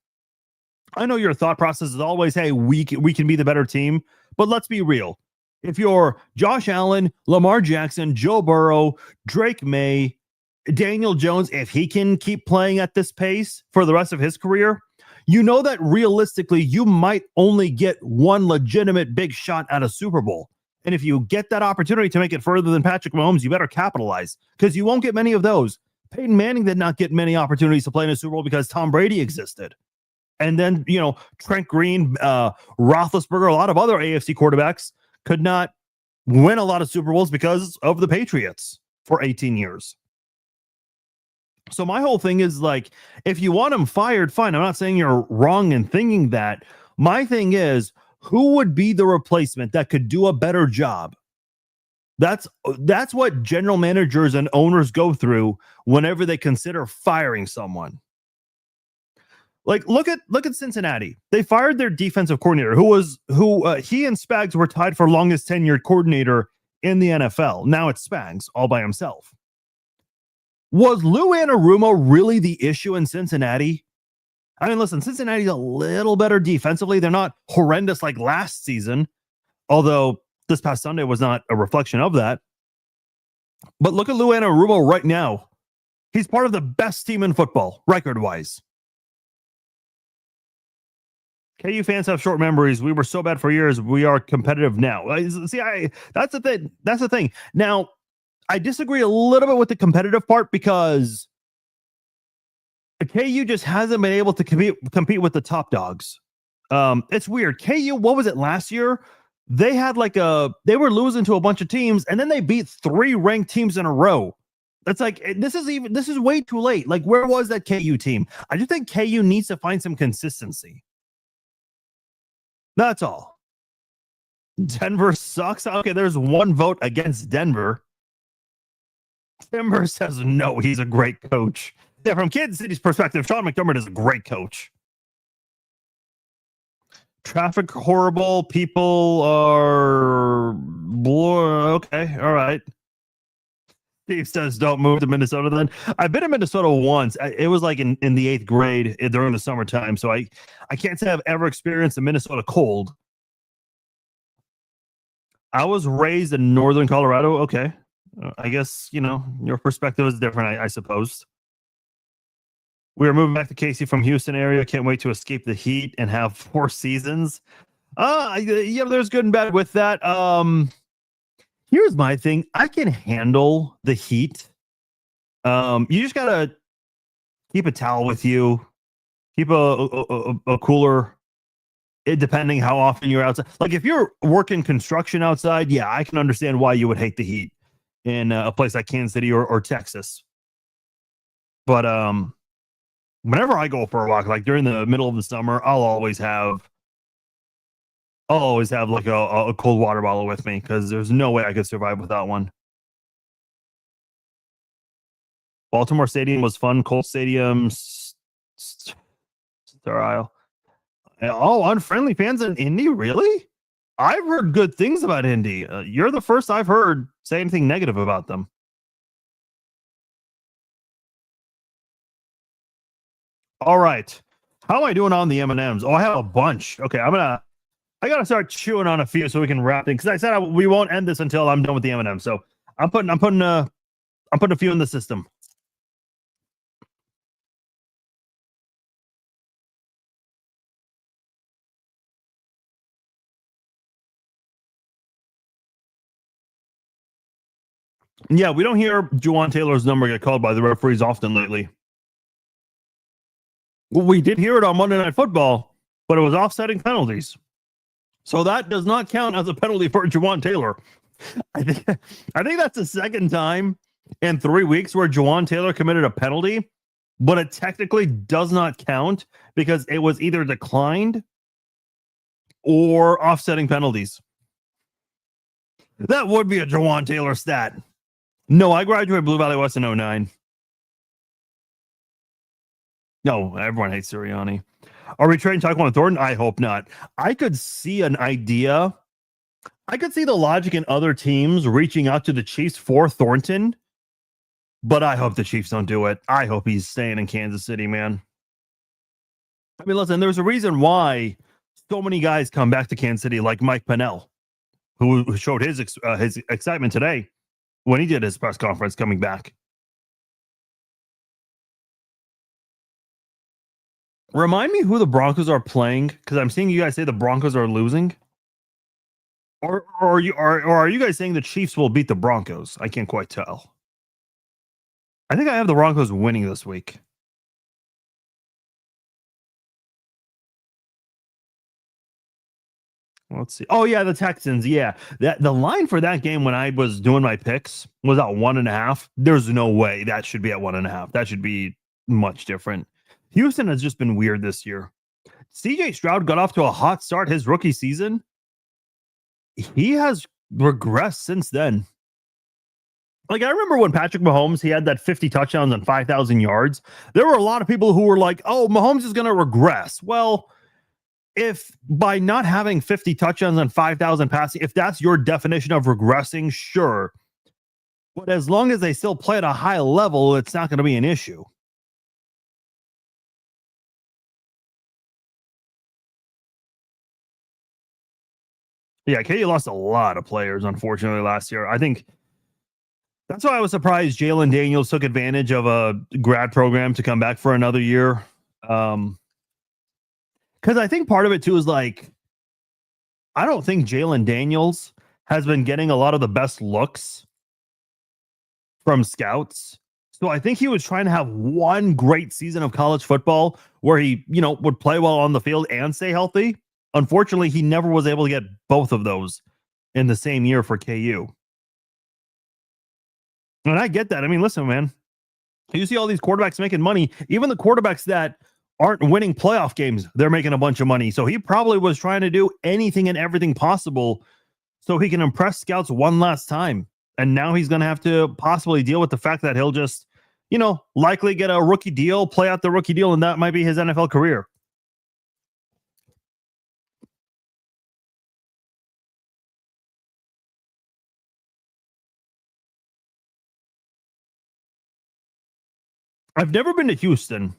I know your thought process is always, hey, we can be the better team. But let's be real. If you're Josh Allen, Lamar Jackson, Joe Burrow, Drake May, Daniel Jones, if he can keep playing at this pace for the rest of his career, you know that realistically you might only get one legitimate big shot at a Super Bowl. And if you get that opportunity to make it further than Patrick Mahomes, you better capitalize, because you won't get many of those. Peyton Manning did not get many opportunities to play in a Super Bowl because Tom Brady existed. And then, Trent Green, Roethlisberger, a lot of other AFC quarterbacks could not win a lot of Super Bowls because of the Patriots for 18 years. So my whole thing is, like, if you want him fired, fine. I'm not saying you're wrong in thinking that. My thing is, who would be the replacement that could do a better job? That's what general managers and owners go through whenever they consider firing someone. Like, look at Cincinnati. They fired their defensive coordinator, who he and Spags were tied for longest tenured coordinator in the NFL. Now it's Spags all by himself. Was Lou Anarumo really the issue in Cincinnati? I mean, listen, Cincinnati's a little better defensively. They're not horrendous like last season, although this past Sunday was not a reflection of that. But look at Lou Anarumo right now. He's part of the best team in football, record-wise. KU fans have short memories. We were so bad for years. We are competitive now. See, that's the thing. That's the thing. Now, I disagree a little bit with the competitive part, because KU just hasn't been able to compete with the top dogs. It's weird. KU, what was it last year? They had they were losing to a bunch of teams, and then they beat 3 ranked teams in a row. That's like, this is way too late. Like, where was that KU team? I just think KU needs to find some consistency. That's all. Denver sucks. Okay, there's one vote against Denver. Timber says no, he's a great coach. Yeah, from Kansas City's perspective, Sean McDermott is a great coach. Traffic horrible. People are okay. All right. Steve says don't move to Minnesota then. I've been in Minnesota once. It was like in the 8th grade during the summertime. So I can't say I've ever experienced the Minnesota cold. I was raised in northern Colorado. Okay. I guess, your perspective is different, I suppose. We are moving back to Casey from Houston area. Can't wait to escape the heat and have 4 seasons. There's good and bad with that. Here's my thing. I can handle the heat. You just gotta keep a towel with you. Keep a cooler depending how often you're outside. Like if you're working construction outside, yeah, I can understand why you would hate the heat in a place like Kansas City or Texas. But whenever I go for a walk, like during the middle of the summer, I'll always have like a cold water bottle with me because there's no way I could survive without one. Baltimore Stadium was fun. Colt Stadium, sterile. Oh, unfriendly fans in Indy? Really? I've heard good things about Indy. You're the first I've heard say anything negative about them. All right. How am I doing on the M&Ms? Oh, I have a bunch. Okay, I gotta start chewing on a few so we can wrap it. Because I said we won't end this until I'm done with the M&Ms. So I'm putting a few in the system. Yeah, we don't hear Juwan Taylor's number get called by the referees often lately. Well, we did hear it on Monday Night Football, but it was offsetting penalties. So that does not count as a penalty for Juwan Taylor. I think that's the second time in 3 weeks where Juwan Taylor committed a penalty, but it technically does not count because it was either declined or offsetting penalties. That would be a Juwan Taylor stat. No, I graduated Blue Valley West in 2009. No, everyone hates Sirianni. Are we trading Tyquan and Thornton? I hope not. I could see an idea. I could see the logic in other teams reaching out to the Chiefs for Thornton, but I hope the Chiefs don't do it. I hope he's staying in Kansas City, man. I mean, listen, there's a reason why so many guys come back to Kansas City, like Mike Pennell, who showed his excitement today when he did his press conference coming back. Remind me who the Broncos are playing, because I'm seeing you guys say the Broncos are losing. Or are you guys saying the Chiefs will beat the Broncos? I can't quite tell. I think I have the Broncos winning this week. Let's see. Oh yeah, the Texans. Yeah, that the line for that game when I was doing my picks was at 1.5. There's no way that should be at 1.5. That should be much different. Houston has just been weird this year. CJ Stroud got off to a hot start his rookie season. He has regressed since then. Like, I remember when Patrick Mahomes, he had that 50 touchdowns and 5,000 yards. There were a lot of people who were like, oh, Mahomes is going to regress. Well, if by not having 50 touchdowns and 5,000 passing, if that's your definition of regressing, sure. But as long as they still play at a high level, it's not going to be an issue. Yeah, KU lost a lot of players, unfortunately, last year. I think that's why I was surprised Jalen Daniels took advantage of a grad program to come back for another year. Because I think part of it, too, is like, I don't think Jalen Daniels has been getting a lot of the best looks from scouts. So I think he was trying to have one great season of college football where he, would play well on the field and stay healthy. Unfortunately, he never was able to get both of those in the same year for KU. And I get that. I mean, listen, man, you see all these quarterbacks making money, even the quarterbacks that aren't winning playoff games, they're making a bunch of money. So he probably was trying to do anything and everything possible so he can impress scouts one last time. And now he's going to have to possibly deal with the fact that he'll just, likely get a rookie deal, play out the rookie deal, and that might be his NFL career. I've never been to Houston.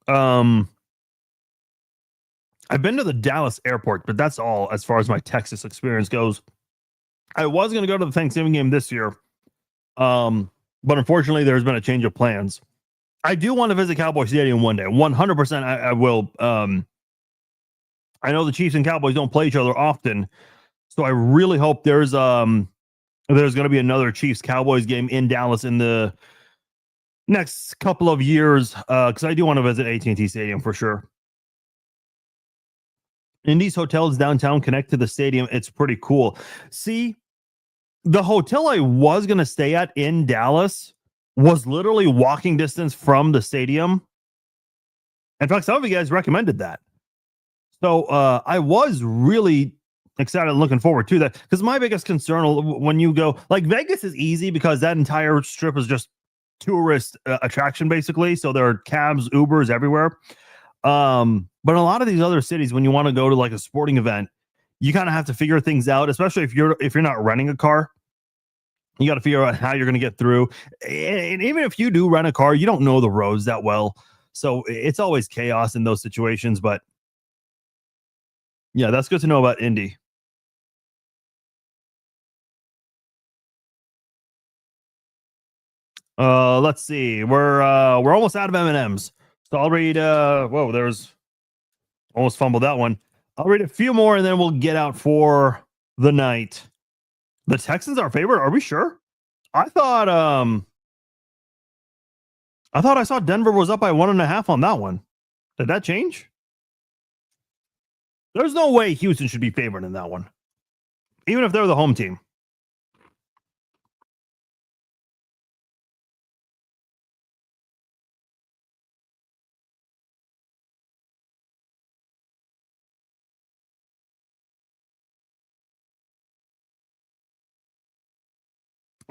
I've been to the Dallas airport, but that's all as far as my Texas experience goes. I was going to go to the Thanksgiving game this year. But unfortunately, there's been a change of plans. I do want to visit Cowboy Stadium one day. 100% I will. I know the Chiefs and Cowboys don't play each other often. So I really hope there's going to be another Chiefs Cowboys game in Dallas in the next couple of years, because I do want to visit AT&T Stadium for sure. Indy's hotels downtown connect to the stadium. It's pretty cool. See, the hotel I was going to stay at in Dallas was literally walking distance from the stadium. In fact, some of you guys recommended that. So I was really excited and looking forward to that, because my biggest concern when you go, like, Vegas is easy because that entire strip is just tourist attraction, basically. So there are cabs, Ubers everywhere. But in a lot of these other cities, when you want to go to like a sporting event, you kind of have to figure things out, especially if you're not renting a car. You got to figure out how you're going to get through. And even if you do rent a car, you don't know the roads that well. So it's always chaos in those situations. But yeah, that's good to know about Indy. Let's see. We're almost out of M&Ms. So I'll read whoa, there's almost fumbled that one. I'll read a few more and then we'll get out for the night. The Texans are favorite. Are we sure? I thought I saw Denver was up by 1.5 on that one. Did that change? There's no way Houston should be favored in that one, even if they're the home team.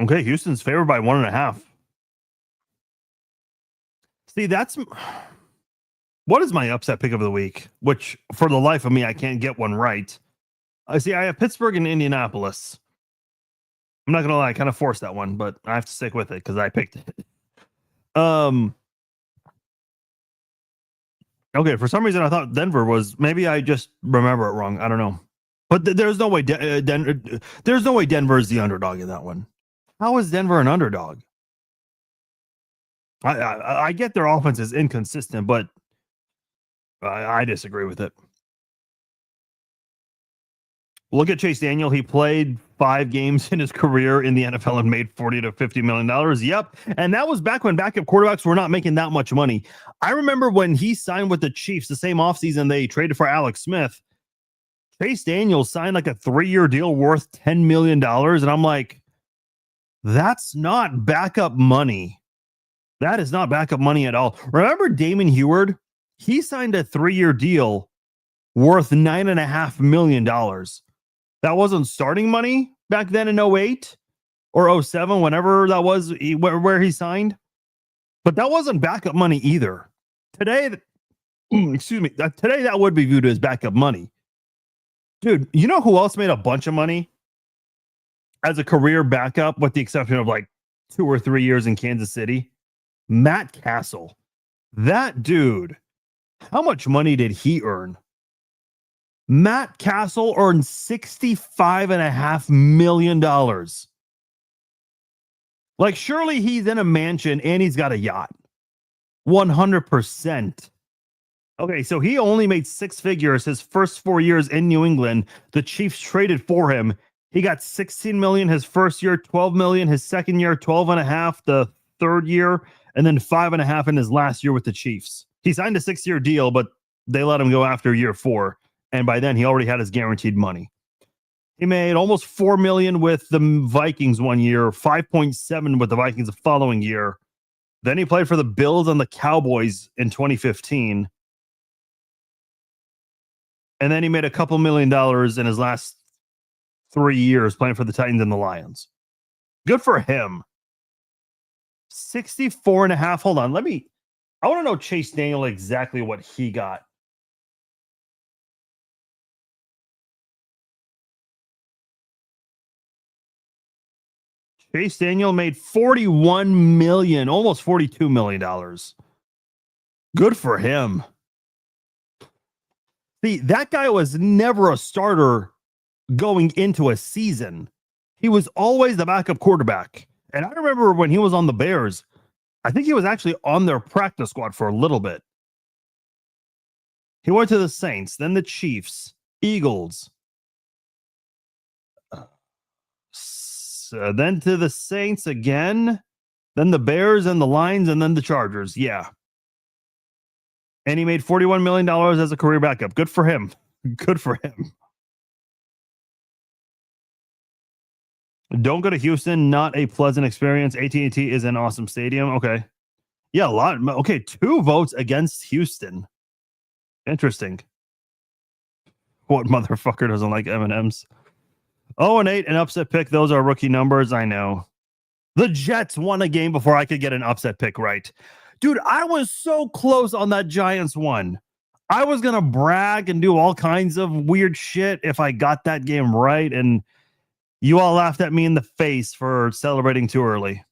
Okay, Houston's favored by 1.5. See, that's what is my upset pick of the week, which for the life of me, I can't get one right. I see I have Pittsburgh and Indianapolis. I'm not going to lie, I kind of forced that one, but I have to stick with it because I picked it. Okay, for some reason I thought Denver was, maybe I just remember it wrong. I don't know. But there's no way there's no way Denver is the underdog in that one. How is Denver an underdog? I get their offense is inconsistent, but I disagree with it. Look at Chase Daniel. He played 5 games in his career in the NFL and made $40 to $50 million. Yep. And that was back when backup quarterbacks were not making that much money. I remember when he signed with the Chiefs the same offseason they traded for Alex Smith. Chase Daniel signed like a 3-year deal worth $10 million. And I'm like, that's not backup money. That is not backup money at all. Remember Damon Heward? He signed a 3-year deal worth $9.5 million. That wasn't starting money back then in 08 or 07, whenever that was where he signed. But that wasn't backup money either. Today, today that would be viewed as backup money. Dude, you know who else made a bunch of money as a career backup, with the exception of like 2 or 3 years in Kansas City? Matt Castle. That dude, how much money did he earn? Matt Castle earned $65.5 million. Like, surely he's in a mansion and he's got a yacht. 100%. Okay, so he only made 6 figures his first 4 years in New England. The Chiefs traded for him. He got $16 million his first year, $12 million his second year, $12.5 the third year, and then $5.5 in his last year with the Chiefs. He signed a 6-year deal, but they let him go after year 4. And by then he already had his guaranteed money. He made almost $4 million with the Vikings one year, 5.7 with the Vikings the following year. Then he played for the Bills and the Cowboys in 2015. And then he made a couple $1 million in his last 3 years playing for the Titans and the Lions. Good for him. 64.5. Hold on. I want to know Chase Daniel exactly what he got. Chase Daniel made $41 million, almost $42 million. Good for him. See, that guy was never a starter going into a season. He was always the backup quarterback. And I remember when he was on the Bears, I think he was actually on their practice squad for a little bit. He went to the Saints, then the Chiefs, Eagles, then to the Saints again, then the Bears and the Lions, and then the Chargers. Yeah. And he made $41 million as a career backup. Good for him. Good for him. Don't go to Houston. Not a pleasant experience. AT&T is an awesome stadium. Okay. Yeah, a lot. Okay, 2 votes against Houston. Interesting. What motherfucker doesn't like M&Ms? 0-8, an upset pick. Those are rookie numbers. I know. The Jets won a game before I could get an upset pick right. Dude, I was so close on that Giants one. I was going to brag and do all kinds of weird shit if I got that game right. And you all laughed at me in the face for celebrating too early.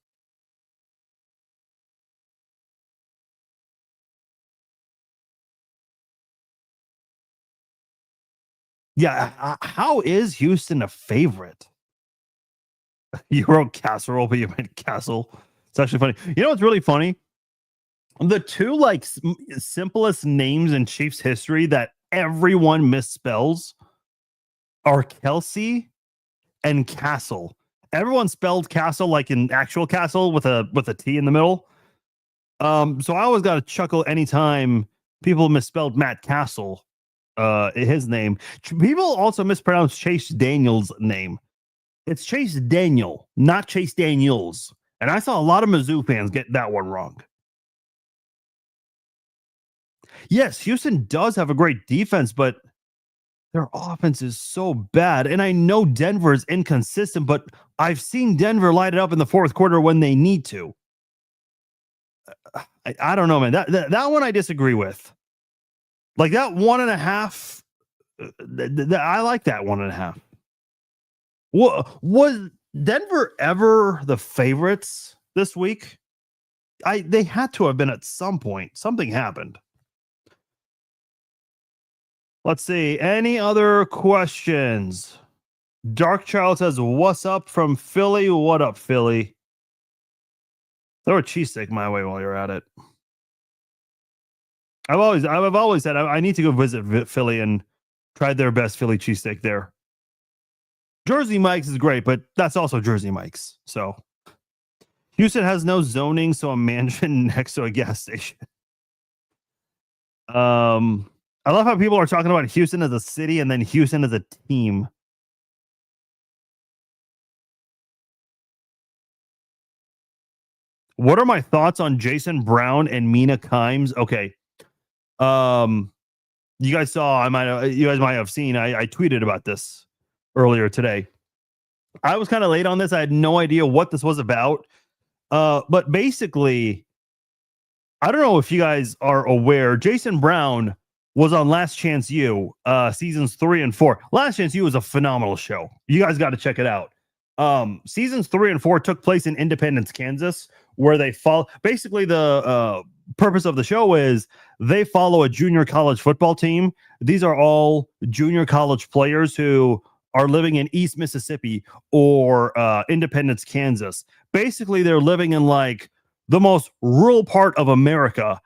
Yeah, how is Houston a favorite? You wrote casserole, but you meant castle. It's actually funny. You know what's really funny? The 2 like simplest names in Chiefs history that everyone misspells are Kelsey and Castle. Everyone spelled Castle like in actual castle with a T in the middle. So I always got to chuckle anytime people misspelled Matt Castle, his name. People also mispronounce Chase Daniel's name. It's Chase Daniel, not Chase Daniels. And I saw a lot of Mizzou fans get that one wrong. Yes, Houston does have a great defense, but their offense is so bad. And I know Denver is inconsistent, but I've seen Denver light it up in the 4th quarter when they need to. I don't know, man. That one I disagree with. Like that 1.5. I like that 1.5. Was Denver ever the favorites this week? They had to have been at some point. Something happened. Let's see. Any other questions? Dark Child says, "What's up from Philly? What up, Philly?" Throw a cheesesteak my way while you're at it. I've always said I need to go visit Philly and try their best Philly cheesesteak there. Jersey Mike's is great, but that's also Jersey Mike's. So Houston has no zoning, so a mansion next to a gas station. I love how people are talking about Houston as a city and then Houston as a team. What are my thoughts on Jason Brown and Mina Kimes? Okay. You guys saw, you guys might have seen, I tweeted about this earlier today. I was kind of late on this. I had no idea what this was about. But basically, I don't know if you guys are aware, Jason Brown was on Last Chance U, seasons 3 and 4. Last Chance U was a phenomenal show. You guys got to check it out. Seasons 3 and 4 took place in Independence, Kansas, where they follow. Basically, the purpose of the show is they follow a junior college football team. These are all junior college players who are living in East Mississippi or Independence, Kansas. Basically, they're living in like the most rural part of America,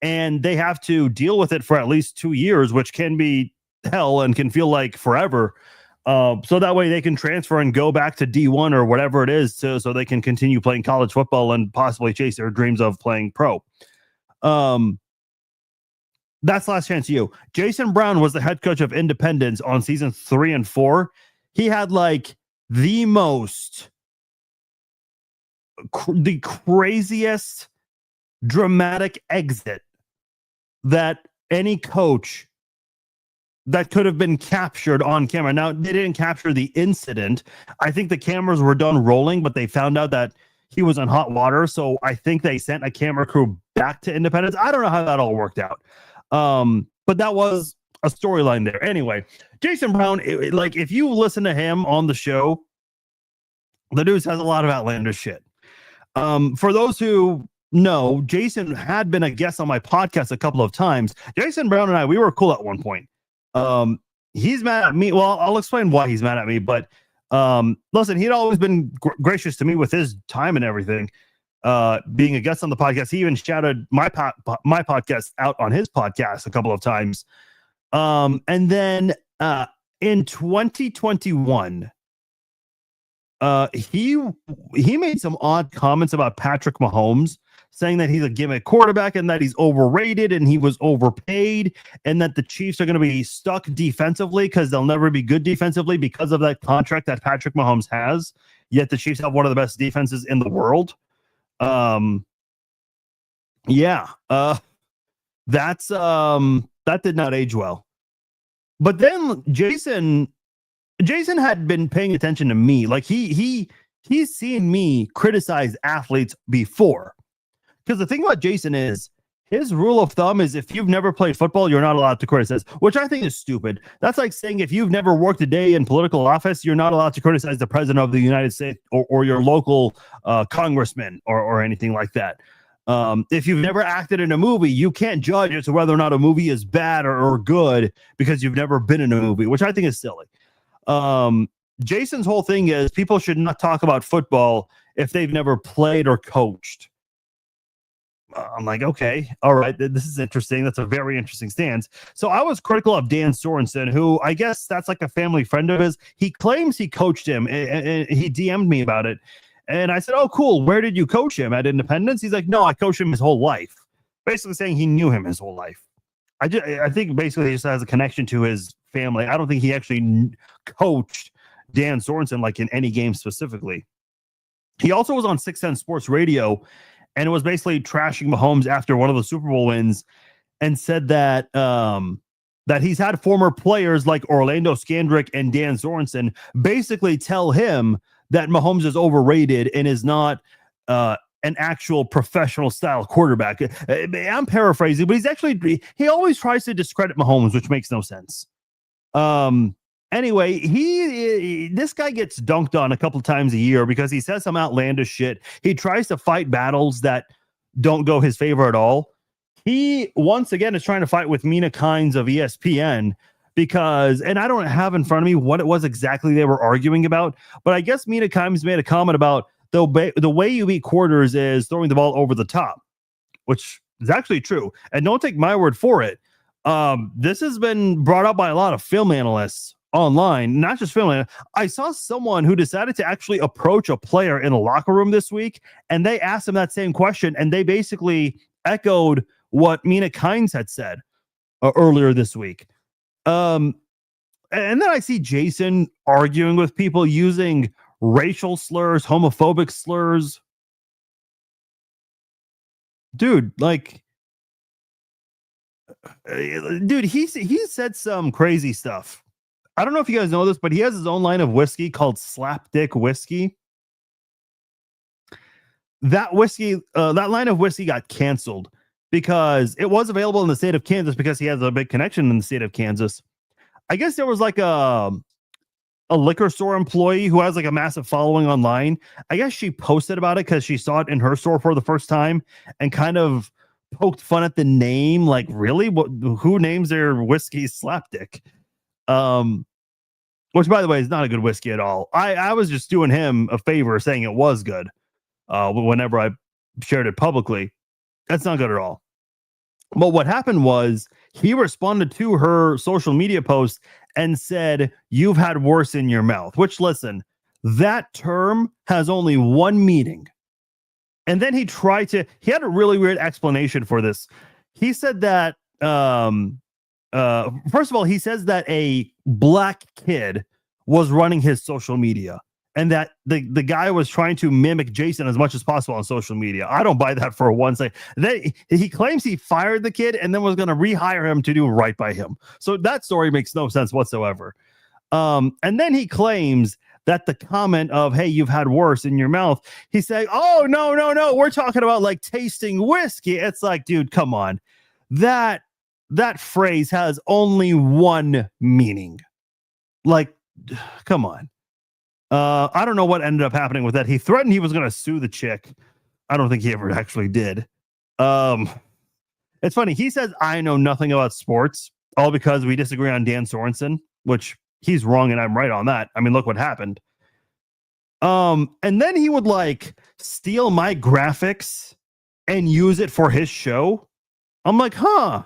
and they have to deal with it for at least 2 years, which can be hell and can feel like forever. So that way they can transfer and go back to D1 or whatever it is so they can continue playing college football and possibly chase their dreams of playing pro. That's Last Chance U. Jason Brown was the head coach of Independence on seasons 3 and 4. He had like the most, the craziest dramatic exit that any coach that could have been captured on camera. Now, they didn't capture the incident. I think the cameras were done rolling, but they found out that he was in hot water. So I think they sent a camera crew back to Independence. I don't know how that all worked out. But that was a storyline there. Anyway, Jason Brown, like if you listen to him on the show, the dude has a lot of outlandish shit. For those who know, Jason had been a guest on my podcast a couple of times. Jason Brown and I, we were cool at one point. He's mad at me. Well, I'll explain why he's mad at me, but listen, he'd always been gracious to me with his time and everything. Being a guest on the podcast, he even shouted my podcast out on his podcast a couple of times. And then in 2021, he made some odd comments about Patrick Mahomes saying that he's a gimmick quarterback and that he's overrated and he was overpaid and that the Chiefs are going to be stuck defensively because they'll never be good defensively because of that contract that Patrick Mahomes has. Yet the Chiefs have one of the best defenses in the world. That did not age well. But then Jason had been paying attention to me. Like he's seen me criticize athletes before. Because the thing about Jason is his rule of thumb is if you've never played football, you're not allowed to criticize, which I think is stupid. That's like saying if you've never worked a day in political office, you're not allowed to criticize the president of the United States or your local congressman or anything like that. If you've never acted in a movie, you can't judge as to whether or not a movie is bad or good because you've never been in a movie, which I think is silly. Jason's whole thing is people should not talk about football if they've never played or coached. I'm like, okay, all right, this is interesting. That's a very interesting stance. So I was critical of Dan Sorensen, who I guess that's like a family friend of his. He claims he coached him, and he DM'd me about it. And I said, oh, cool. Where did you coach him? At Independence? He's like, no, I coached him his whole life. Basically saying he knew him his whole life. I think basically he just has a connection to his family. I don't think he actually coached Dan Sorensen like in any game specifically. He also was on 610 Sports Radio and it was basically trashing Mahomes after one of the Super Bowl wins and said that that he's had former players like Orlando Scandrick and Dan Sorensen basically tell him that Mahomes is overrated and is not an actual professional style quarterback. I'm paraphrasing, but he always tries to discredit Mahomes, which makes no sense. Anyway, this guy gets dunked on a couple times a year because he says some outlandish shit. He tries to fight battles that don't go his favor at all. He once again is trying to fight with Mina Kimes of ESPN because, and I don't have in front of me what it was exactly they were arguing about, but I guess Mina Kimes made a comment about the way you beat quarters is throwing the ball over the top, which is actually true. And don't take my word for it. This has been brought up by a lot of film analysts online, not just film. I saw someone who decided to actually approach a player in a locker room this week, and they asked him that same question, and they basically echoed what Mina Kimes had said earlier this week. And then I see Jason arguing with people using racial slurs, homophobic slurs. Dude, he said some crazy stuff. I don't know if you guys know this, but he has his own line of whiskey called Slapdick Whiskey. That line of whiskey got canceled because it was available in the state of Kansas because he has a big connection in the state of Kansas. I guess there was like a liquor store employee who has like a massive following online. I guess she posted about it because she saw it in her store for the first time and kind of poked fun at the name. Like, really? Who names their whiskey Slapdick? Which, by the way, is not a good whiskey at all. I was just doing him a favor saying it was good whenever I shared it publicly. That's not good at all. But what happened was he responded to her social media post and said, "You've had worse in your mouth," which, listen, that term has only one meaning. And then he had a really weird explanation for this. He said that, first of all, he says that a black kid was running his social media and that the guy was trying to mimic Jason as much as possible on social media. I don't buy that for one second. Then he claims he fired the kid and then was going to rehire him to do right by him. So that story makes no sense whatsoever. And then he claims that the comment of, "Hey, you've had worse in your mouth," he's saying, "Oh, no, we're talking about like tasting whiskey." It's like, dude, come on. That phrase has only one meaning. Like, come on. I don't know what ended up happening with that. He threatened he was going to sue the chick. I don't think he ever actually did. It's funny. He says, "I know nothing about sports," all because we disagree on Dan Sorensen, which he's wrong and I'm right on that. I mean, look what happened. And then he would like steal my graphics and use it for his show. I'm like, huh.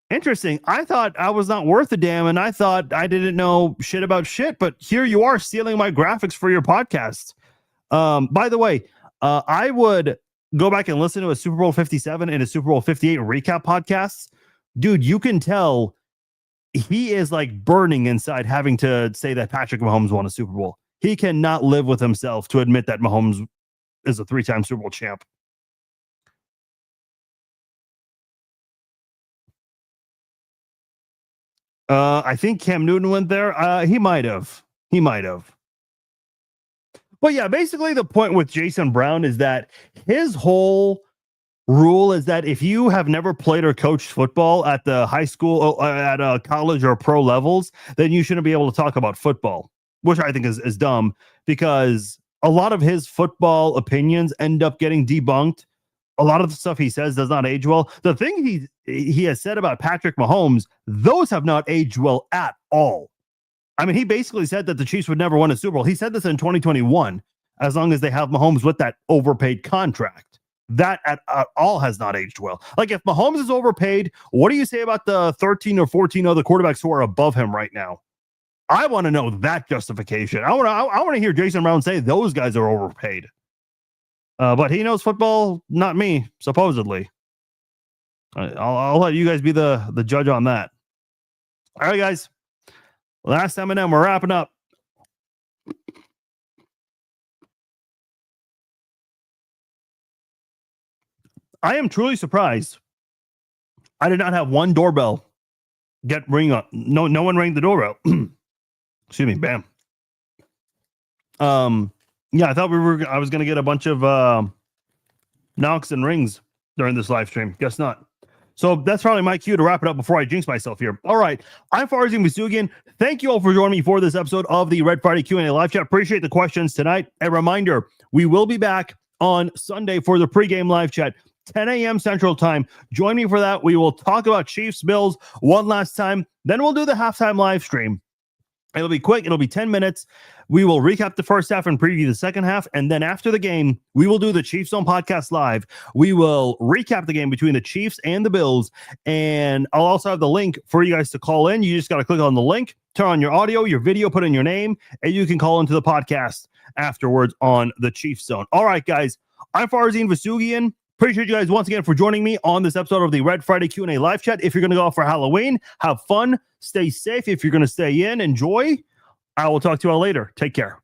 Interesting. I thought I was not worth a damn, and I thought I didn't know shit about shit, but here you are stealing my graphics for your podcast. By the way, I would go back and listen to a Super Bowl 57 and a Super Bowl 58 recap podcasts, dude, you can tell he is like burning inside having to say that Patrick Mahomes won a Super Bowl. He cannot live with himself to admit that Mahomes is a 3-time Super Bowl champ. I think Cam Newton went there. He might have. But yeah, basically the point with Jason Brown is that his whole rule is that if you have never played or coached football at the high school, at a college or pro levels, then you shouldn't be able to talk about football, which I think is dumb, because a lot of his football opinions end up getting debunked. A lot of the stuff he says does not age well. The thing he has said about Patrick Mahomes, those have not aged well at all. I mean, he basically said that the Chiefs would never win a Super Bowl. He said this in 2021, as long as they have Mahomes with that overpaid contract. That at all has not aged well. Like, if Mahomes is overpaid, what do you say about the 13 or 14 other quarterbacks who are above him right now? I want to know that justification. I want to hear Jason Brown say those guys are overpaid. But he knows football, not me, supposedly. I'll let you guys be the judge on that. All right, guys. Last M&M, we're wrapping up. I am truly surprised. I did not have one doorbell ring up. No one rang the doorbell. Excuse me. Bam. Yeah, I thought I was going to get a bunch of knocks and rings during this live stream. Guess not. So that's probably my cue to wrap it up before I jinx myself here. All right. I'm Farzin Vasugian. Thank you all for joining me for this episode of the Red Friday Q&A live chat. Appreciate the questions tonight. A reminder, we will be back on Sunday for the pregame live chat, 10 a.m. Central Time. Join me for that. We will talk about Chiefs Bills one last time. Then we'll do the halftime live stream. It'll be quick. It'll be 10 minutes. We will recap the first half and preview the second half. And then after the game, we will do the Chiefs Zone podcast live. We will recap the game between the Chiefs and the Bills. And I'll also have the link for you guys to call in. You just got to click on the link, turn on your audio, your video, put in your name, and you can call into the podcast afterwards on the Chiefs Zone. All right, guys. I'm Farzin Vasugian. Appreciate you guys once again for joining me on this episode of the Red Friday Q&A live chat. If you're going to go out for Halloween, have fun, stay safe. If you're going to stay in, enjoy. I will talk to you all later. Take care.